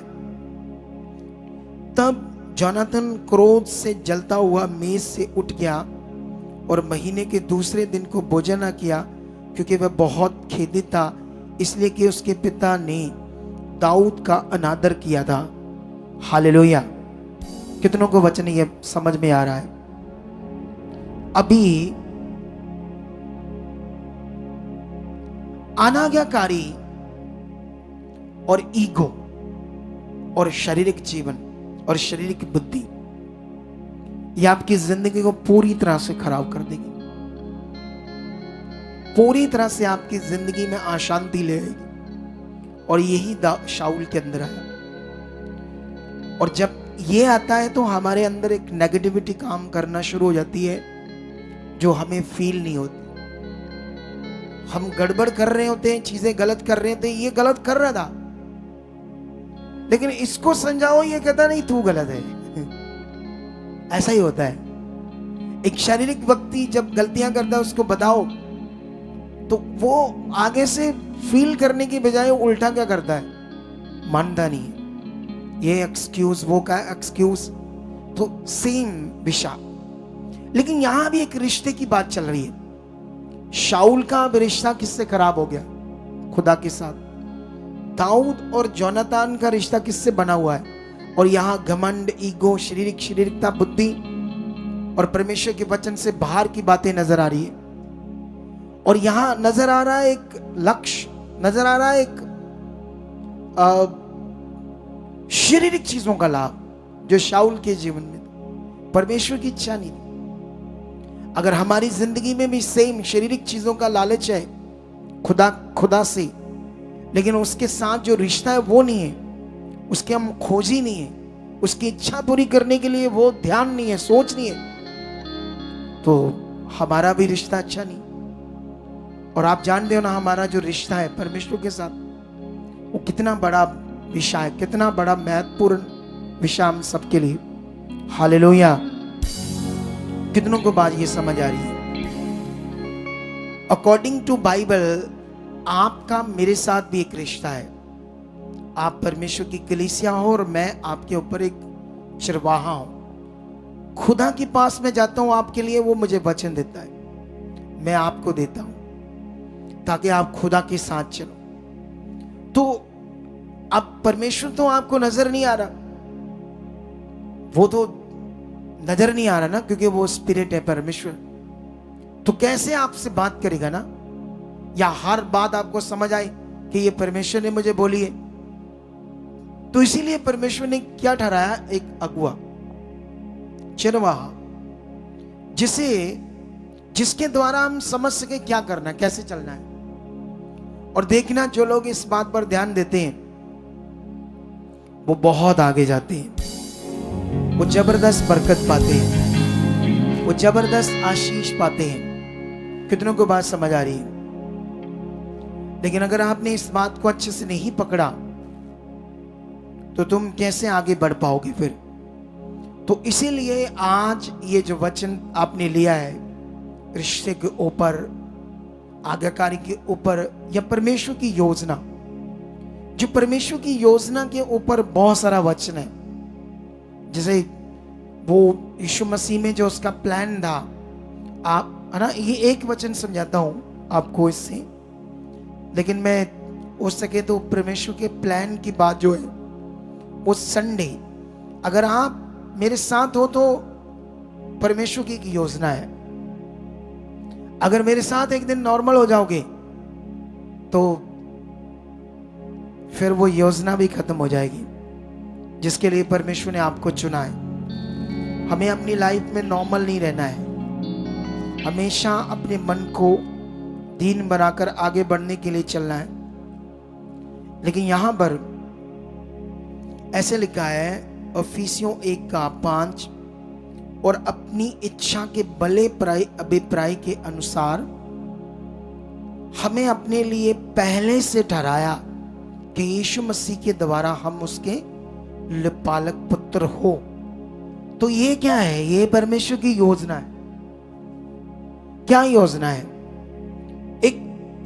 तब जोनातान क्रोध से जलता हुआ मेज से उठ गया और महीने के दूसरे दिन को भोजन न किया, क्योंकि वह बहुत खेदित था, इसलिए कि उसके पिता ने दाऊद का अनादर किया था। हालेलुया। कितनों को वचन ये समझ में आ रहा है? अभी अनाज्ञाकारी और ईगो और शारीरिक जीवन और शारीरिक बुद्धि, यह आपकी जिंदगी को पूरी तरह से खराब कर देगी, पूरी तरह से आपकी जिंदगी में अशांति ले आएगी। और यही शाऊल के अंदर आया। और जब ये आता है तो हमारे अंदर एक नेगेटिविटी काम करना शुरू हो जाती है जो हमें फील नहीं होती। हम गड़बड़ कर रहे होते हैं, चीजें गलत कर रहे होते हैं, ये गलत कर रहा था, लेकिन इसको समझाओ, ये कहता नहीं तू गलत है। ऐसा ही होता है। एक शारीरिक व्यक्ति जब गलतियां करता है उसको बताओ तो वो आगे से फील करने की बजाय उल्टा क्या करता है? मानता नहीं है। ये एक्सक्यूज, वो का एक्सक्यूज, तो सेम विषय। लेकिन यहां भी एक रिश्ते की बात चल रही है। शाऊल का रिश्ता किससे खराब हो गया? खुदा के साथ। दाऊद और जोनातान का रिश्ता किससे बना हुआ है? और यहां घमंड, ईगो, शारीरिकता, बुद्धि और परमेश्वर के वचन से बाहर की बातें नजर आ रही है। और यहां नजर आ रहा है एक लक्ष्य, नजर आ रहा है एक शारीरिक चीजों का लाभ जो शाऊल के जीवन में परमेश्वर की इच्छा नहीं थी। अगर हमारी जिंदगी में भी सेम शारीरिक चीजों का लालच है खुदा से, लेकिन उसके साथ जो रिश्ता है वो नहीं है, उसके हम खोजी नहीं है, उसकी इच्छा पूरी करने के लिए वो ध्यान नहीं है, सोच नहीं है, तो हमारा भी रिश्ता अच्छा नहीं। और आप जानते हो ना, हमारा जो रिश्ता है परमेश्वर के साथ वो कितना बड़ा विषय है, कितना बड़ा महत्वपूर्ण विषय हम सबके लिए। हालेलुया। कितनों को बात ये समझ आ रही है? अकॉर्डिंग टू बाइबल आपका मेरे साथ भी एक रिश्ता है। आप परमेश्वर की कलीसिया हो और मैं आपके ऊपर एक चरवाहा हूं। खुदा के पास में जाता हूं आपके लिए, वो मुझे वचन देता है, मैं आपको देता हूं ताकि आप खुदा के साथ चलो। तो अब परमेश्वर तो आपको नजर नहीं आ रहा, वो तो नजर नहीं आ रहा ना, क्योंकि वो स्पिरिट है परमेश्वर। तो कैसे आपसे बात करेगा ना? या हर बात आपको समझ आए कि ये परमेश्वर ने मुझे बोली है? तो इसीलिए परमेश्वर ने क्या ठहराया? एक अगुआ, चरवाहा, जिसके द्वारा हम समझ सके क्या करना है, कैसे चलना है। और देखना, जो लोग इस बात पर ध्यान देते हैं वो बहुत आगे जाते हैं, वो जबरदस्त बरकत पाते हैं, वो जबरदस्त आशीष पाते हैं। कितनों को बात समझ आ रही है? लेकिन अगर आपने इस बात को अच्छे से नहीं पकड़ा तो तुम कैसे आगे बढ़ पाओगे फिर? तो इसीलिए आज ये जो वचन आपने लिया है रिश्ते के ऊपर, आज्ञाकारी के ऊपर, या परमेश्वर की योजना, जो परमेश्वर की योजना के ऊपर बहुत सारा वचन है। जैसे वो यीशु मसीह में जो उसका प्लान था, आप है ना, ये एक वचन समझाता हूं आपको इससे, लेकिन मैं हो सके तो परमेश्वर के प्लान की बात जो है वो संडे, अगर आप मेरे साथ हो तो परमेश्वर की एक योजना है। अगर मेरे साथ एक दिन नॉर्मल हो जाओगे तो फिर वो योजना भी खत्म हो जाएगी जिसके लिए परमेश्वर ने आपको चुना है। हमें अपनी लाइफ में नॉर्मल नहीं रहना है, हमेशा अपने मन को दीन बनाकर आगे बढ़ने के लिए चलना है। लेकिन यहां पर ऐसे लिखा है इफिसियों 1:5, और अपनी इच्छा के भले अभिप्राय के अनुसार हमें अपने लिए पहले से ठहराया कि यीशु मसीह के द्वारा हम उसके पालक पुत्र हो। तो ये क्या है? ये परमेश्वर की योजना है। क्या योजना है? एक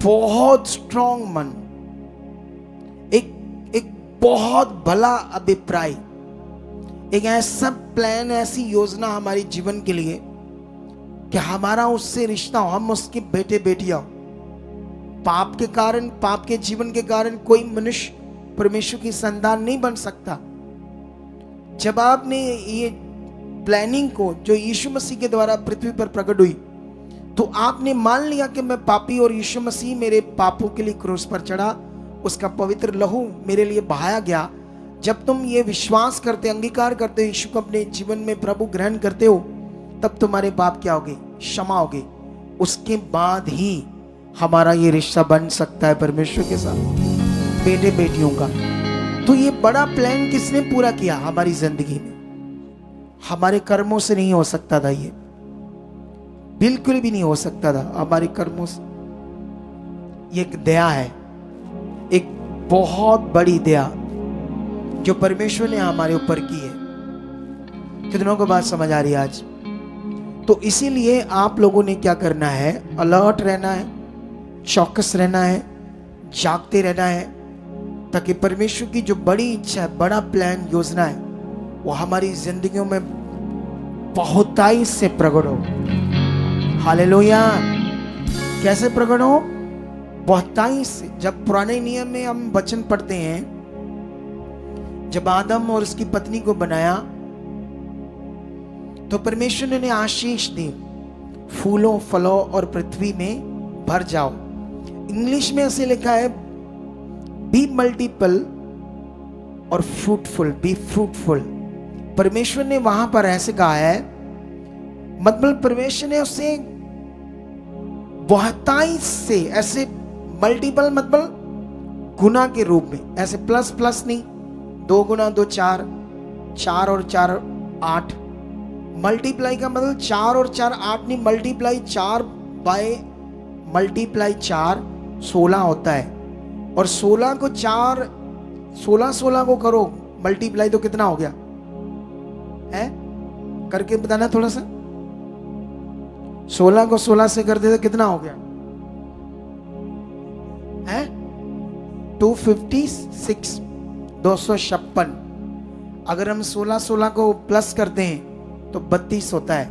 बहुत स्ट्रॉन्ग मन, एक बहुत भला अभिप्राय, एक ऐसा प्लान, ऐसी योजना हमारी जीवन के लिए कि हमारा उससे रिश्ता हो, हम उसके बेटे बेटियां। पाप के कारण, पाप के जीवन के कारण कोई मनुष्य परमेश्वर की संतान नहीं बन सकता। जब आपने ये प्लानिंग को जो यीशु मसीह के द्वारा पृथ्वी पर प्रकट हुई, तो आपने मान लिया कि मैं पापी और यीशु मसीह मेरे पापों के लिए क्रूस पर चढ़ा, उसका पवित्र लहू मेरे लिए बहाया गया। जब तुम ये विश्वास करते, अंगीकार करते हो, यीशु को अपने जीवन में प्रभु ग्रहण करते हो, तब तुम्हारे पाप क्या होगे? क्षमा होगे। उसके बाद ही हमारा ये रिश्ता बन सकता है परमेश्वर के साथ, बेटे बेटियों का। तो ये बड़ा प्लान किसने पूरा किया हमारी जिंदगी में? हमारे कर्मों से नहीं हो सकता था, ये बिल्कुल भी नहीं हो सकता था हमारे कर्मों से। ये एक दया है, एक बहुत बड़ी दया जो परमेश्वर ने हमारे ऊपर की है। कितनों को बात समझ आ रही है आज? तो इसीलिए आप लोगों ने क्या करना है? अलर्ट रहना है, चौकस रहना है, जागते रहना है, ताकि परमेश्वर की जो बड़ी इच्छा है, बड़ा प्लान, योजना है, वो हमारी जिंदगियों में बहुताई से प्रकट हो। हालेलुया। कैसे प्रकट हो? बहुताई से। जब पुराने नियम में हम वचन पढ़ते हैं, जब आदम और उसकी पत्नी को बनाया तो परमेश्वर ने आशीष दी, फूलों फलों और पृथ्वी में भर जाओ। इंग्लिश में ऐसे लिखा है, बी मल्टीपल और फ्रूटफुल, बी फ्रूटफुल। परमेश्वर ने वहां पर ऐसे कहा है, मतलब परमेश्वर ने उसे बहुताई से, ऐसे मल्टीपल मतलब गुना के रूप में, ऐसे प्लस प्लस नहीं, 2 गुना 2 4, 4 और 4 8। मल्टीप्लाई का मतलब 4 और 4 8 नहीं, मल्टीप्लाई 4 बाय मल्टीप्लाई 4 16 होता है। और 16 को 4, 16 को करो मल्टीप्लाई, तो कितना हो गया है? करके बताना थोड़ा सा। 16 को 16 से कर दे तो कितना हो गया है? 256, 256। अगर हम 16 को प्लस करते हैं तो 32 होता है।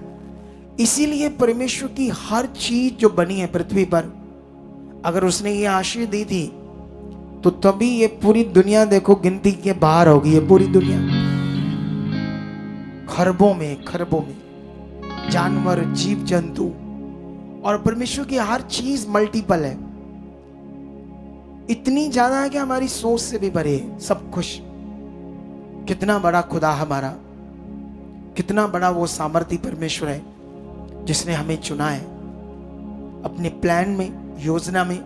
इसीलिए परमेश्वर की हर चीज जो बनी है पृथ्वी पर, अगर उसने ये आशीष दी थी, तो तभी ये पूरी दुनिया देखो गिनती के बाहर होगी। ये पूरी दुनिया खरबों में जानवर, जीव जंतु, और परमेश्वर की हर चीज मल्टीपल है। इतनी ज्यादा है कि हमारी सोच से भी परे है सब कुछ। कितना बड़ा खुदा हमारा, कितना बड़ा वो सामर्थी परमेश्वर है जिसने हमें चुना है अपने प्लान में, योजना में।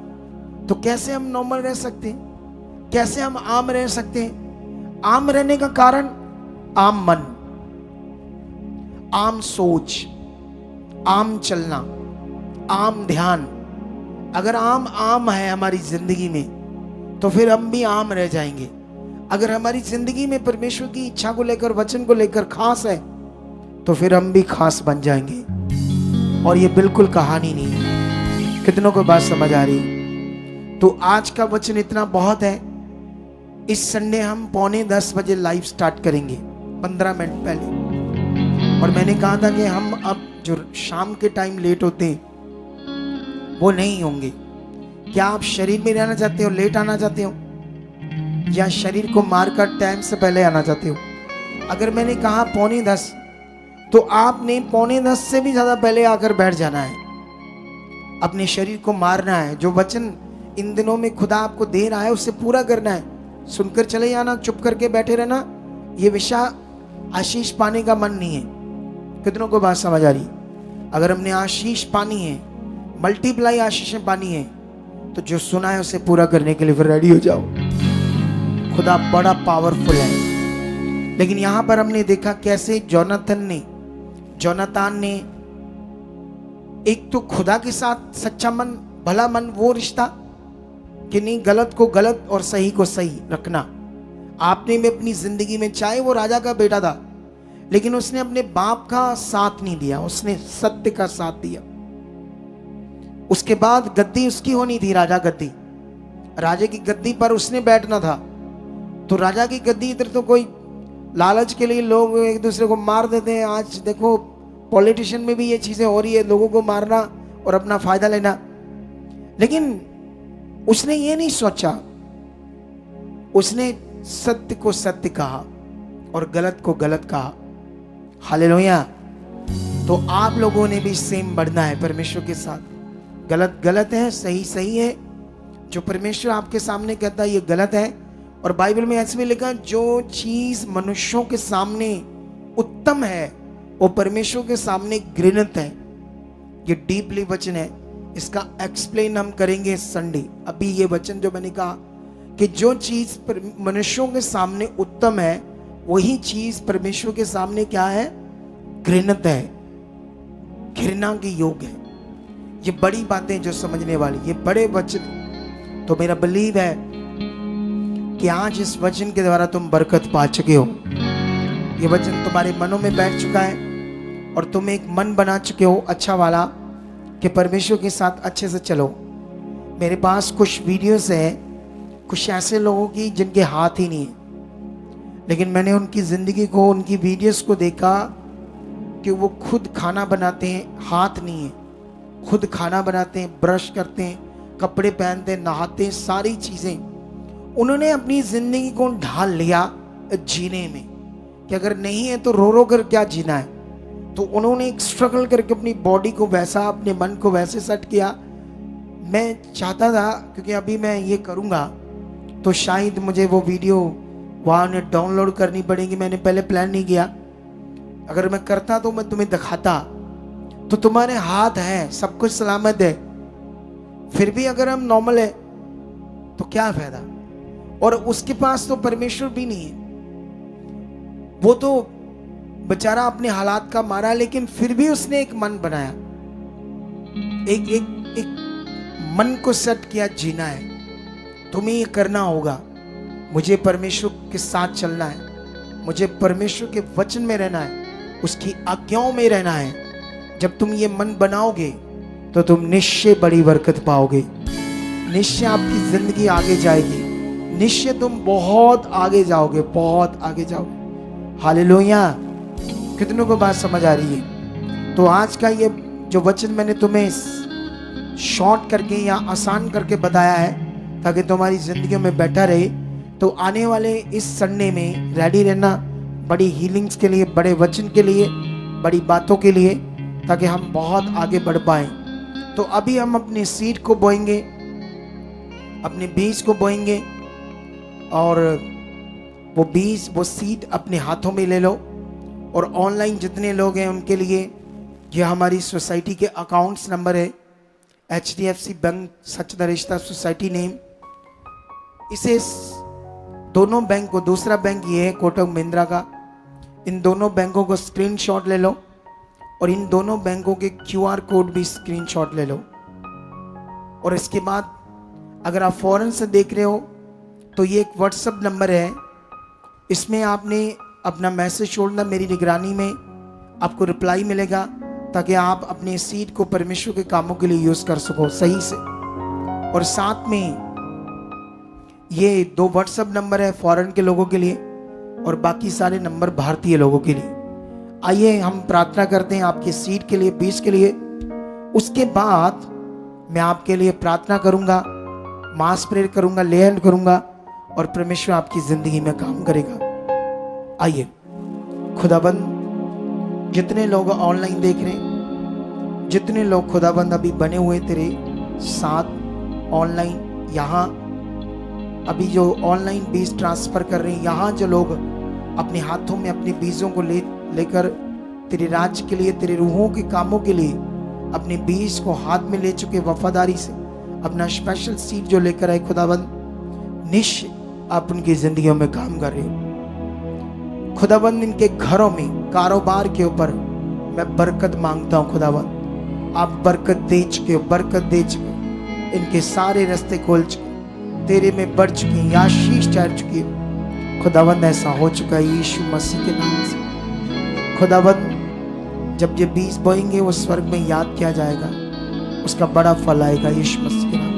तो कैसे हम नॉर्मल रह सकते हैं? कैसे हम आम रह सकते हैं? आम रहने का कारण आम मन, आम सोच, आम चलना, आम ध्यान। अगर आम है हमारी जिंदगी में, तो फिर हम भी आम रह जाएंगे। अगर हमारी जिंदगी में परमेश्वर की इच्छा को लेकर, वचन को लेकर खास है, तो फिर हम भी खास बन जाएंगे। और ये बिल्कुल कहानी नहीं है। कितनों को बात समझ आ रही? तो आज का वचन इतना बहुत है। इस संडे हम 9:45 बजे लाइव स्टार्ट करेंगे, 15 मिनट पहले। और मैंने कहा था कि हम अब जो शाम के टाइम लेट होते हैं वो नहीं होंगे। क्या आप शरीर में रहना चाहते हो, लेट आना चाहते हो, या शरीर को मारकर टाइम से पहले आना चाहते हो? अगर मैंने कहा 9:45, तो आपने 9:45 से भी ज्यादा पहले आकर बैठ जाना है। अपने शरीर को मारना है। जो वचन इन दिनों में खुदा आपको दे रहा है उसे पूरा करना है। सुनकर चले जाना, चुप करके बैठे रहना, ये विषय आशीष पाने का मन नहीं है। कितनों को बात समझ आ रही? अगर हमने आशीष पानी है, मल्टीप्लाई आशीषें पानी है तो जो सुना है उसे पूरा करने के लिए फिर रेडी हो जाओ। खुदा बड़ा पावरफुल है। लेकिन यहां पर हमने देखा कैसे जोनातान ने एक तो खुदा के साथ सच्चा मन, भला मन, वो रिश्ता कि नहीं, गलत को गलत और सही को सही रखना। आपने भी अपनी जिंदगी में, चाहे वो राजा का बेटा था, लेकिन उसने अपने बाप का साथ नहीं दिया, उसने सत्य का साथ दिया। उसके बाद गद्दी उसकी होनी थी, राजा की गद्दी पर उसने बैठना था। तो राजा की गद्दी इधर तो कोई लालच के लिए लोग एक दूसरे को मार देते हैं। आज देखो पॉलिटिशियन में भी ये चीजें हो रही है, लोगों को मारना और अपना फायदा लेना। लेकिन उसने ये नहीं सोचा, उसने सत्य को सत्य कहा और गलत को गलत कहा। हालेलुया। तो आप लोगों ने भी सेम बढ़ना है परमेश्वर के साथ। गलत गलत है, सही सही है। जो परमेश्वर आपके सामने कहता है ये गलत है। और बाइबल में ऐसे भी लिखा, जो चीज मनुष्यों के सामने उत्तम है वो परमेश्वर के सामने घृणित है। ये डीपली वचन है, इसका एक्सप्लेन हम करेंगे संडे। अभी ये वचन जो मैंने कहा कि जो चीज मनुष्यों के सामने उत्तम है वही चीज परमेश्वर के सामने क्या है, घृणित है, घृणा के योग है। ये बड़ी बातें जो समझने वाली, ये बड़े वचन। तो मेरा बिलीव है कि आज इस वचन के द्वारा तुम बरकत पा चुके हो। ये वचन तुम्हारे मनों में बैठ चुका है और तुम एक मन बना चुके हो अच्छा वाला कि परमेश्वर के साथ अच्छे से चलो। मेरे पास कुछ वीडियोस है कुछ ऐसे लोगों की जिनके हाथ ही नहीं है, लेकिन मैंने उनकी ज़िंदगी को, उनकी वीडियोस को देखा कि वो खुद खाना बनाते हैं, हाथ नहीं है, खुद खाना बनाते हैं, ब्रश करते हैं, कपड़े पहनते हैं, नहाते हैं, सारी चीज़ें उन्होंने अपनी ज़िंदगी को ढाल लिया जीने में कि अगर नहीं है तो रो रो कर क्या जीना है। तो उन्होंने एक स्ट्रगल करके अपनी बॉडी को वैसा, अपने मन को वैसे सेट किया। मैं चाहता था क्योंकि अभी मैं ये करूँगा तो शायद मुझे वो वीडियो वहाँ ने डाउनलोड करनी पड़ेगी। मैंने पहले प्लान नहीं किया, अगर मैं करता तो मैं तुम्हें दिखाता। तो तुम्हारे हाथ है, सब कुछ सलामत है, फिर भी अगर हम नॉर्मल है तो क्या फायदा। और उसके पास तो परमेश्वर भी नहीं है, वो तो बेचारा अपने हालात का मारा, लेकिन फिर भी उसने एक मन बनाया, एक मन को सेट किया, जीना है, तुम्हें ये करना होगा, मुझे परमेश्वर के साथ चलना है, मुझे परमेश्वर के वचन में रहना है, उसकी आज्ञाओं में रहना है। जब तुम ये मन बनाओगे तो तुम निश्चय बड़ी बरकत पाओगे, निश्चय आपकी जिंदगी आगे जाएगी, निश्चय तुम बहुत आगे जाओगे, बहुत आगे जाओगे। हालेलुया। कितनों को बात समझ आ रही है? तो आज का ये जो वचन मैंने तुम्हें शॉर्ट करके या आसान करके बताया है ताकि तुम्हारी जिंदगी में बैठा रहे, तो आने वाले इस संडे में रेडी रहना बड़ी हीलिंग्स के लिए, बड़े वचन के लिए, बड़ी बातों के लिए, ताकि हम बहुत आगे बढ़ पाए। तो अभी हम अपने सीड को बोएंगे, अपने बीज को बोएंगे, और वो बीज, वो सीड अपने हाथों में ले लो। और ऑनलाइन जितने लोग हैं उनके लिए ये हमारी सोसाइटी के अकाउंट्स नंबर है, HDFC बैंक सच्चा रिश्ता सोसाइटी नेम। इसे दोनों बैंक को, दूसरा बैंक ये है कोटक महिंद्रा का, इन दोनों बैंकों को स्क्रीनशॉट ले लो और इन दोनों बैंकों के QR कोड भी स्क्रीनशॉट ले लो। और इसके बाद अगर आप फॉरेन से देख रहे हो तो ये एक व्हाट्सएप नंबर है, इसमें आपने अपना मैसेज छोड़ना, मेरी निगरानी में आपको रिप्लाई मिलेगा ताकि आप अपने सीड को परमेश्वर के कामों के लिए यूज कर सको सही से। और साथ में ये 2 व्हाट्सएप नंबर है फॉरेन के लोगों के लिए और बाकी सारे नंबर भारतीय लोगों के लिए। आइए हम प्रार्थना करते हैं आपके सीड के लिए, बीज के लिए। उसके बाद मैं आपके लिए प्रार्थना करूंगा, मास प्रेयर करूंगा, ले हैंड करूंगा और परमेश्वर आपकी जिंदगी में काम करेगा। आइए खुदाबंद, जितने लोग ऑनलाइन देख रहे हैं, जितने लोग खुदाबंद अभी बने हुए तेरे साथ ऑनलाइन, यहाँ अभी जो ऑनलाइन बीज ट्रांसफर कर रहे हैं, यहाँ जो लोग अपने हाथों में अपने बीजों को लेकर तेरे राज्य के लिए, तेरे रूहों के कामों के लिए अपने बीज को हाथ में ले चुके वफादारी से अपना स्पेशल सीड जो लेकर आए खुदाबंद, निश्चय आप उनकी जिंदगियों में काम कर रहे हो खुदाबंद। इनके घरों में कारोबार के ऊपर मैं बरकत मांगता हूं खुदाबंद। आप बरकत दे चुके हो, बरकत दे चुके हो। इनके सारे रास्ते खोल चुके, तेरे में बढ़ चुके हैं, आशीष चढ़ चुकी है खुदाबंद। ऐसा हो चुका है यीशु मसीह के नाम से खुदाबंद। जब ये बीज बोएंगे वो स्वर्ग में याद किया जाएगा, उसका बड़ा फल आएगा यीशु मसीह के नाम।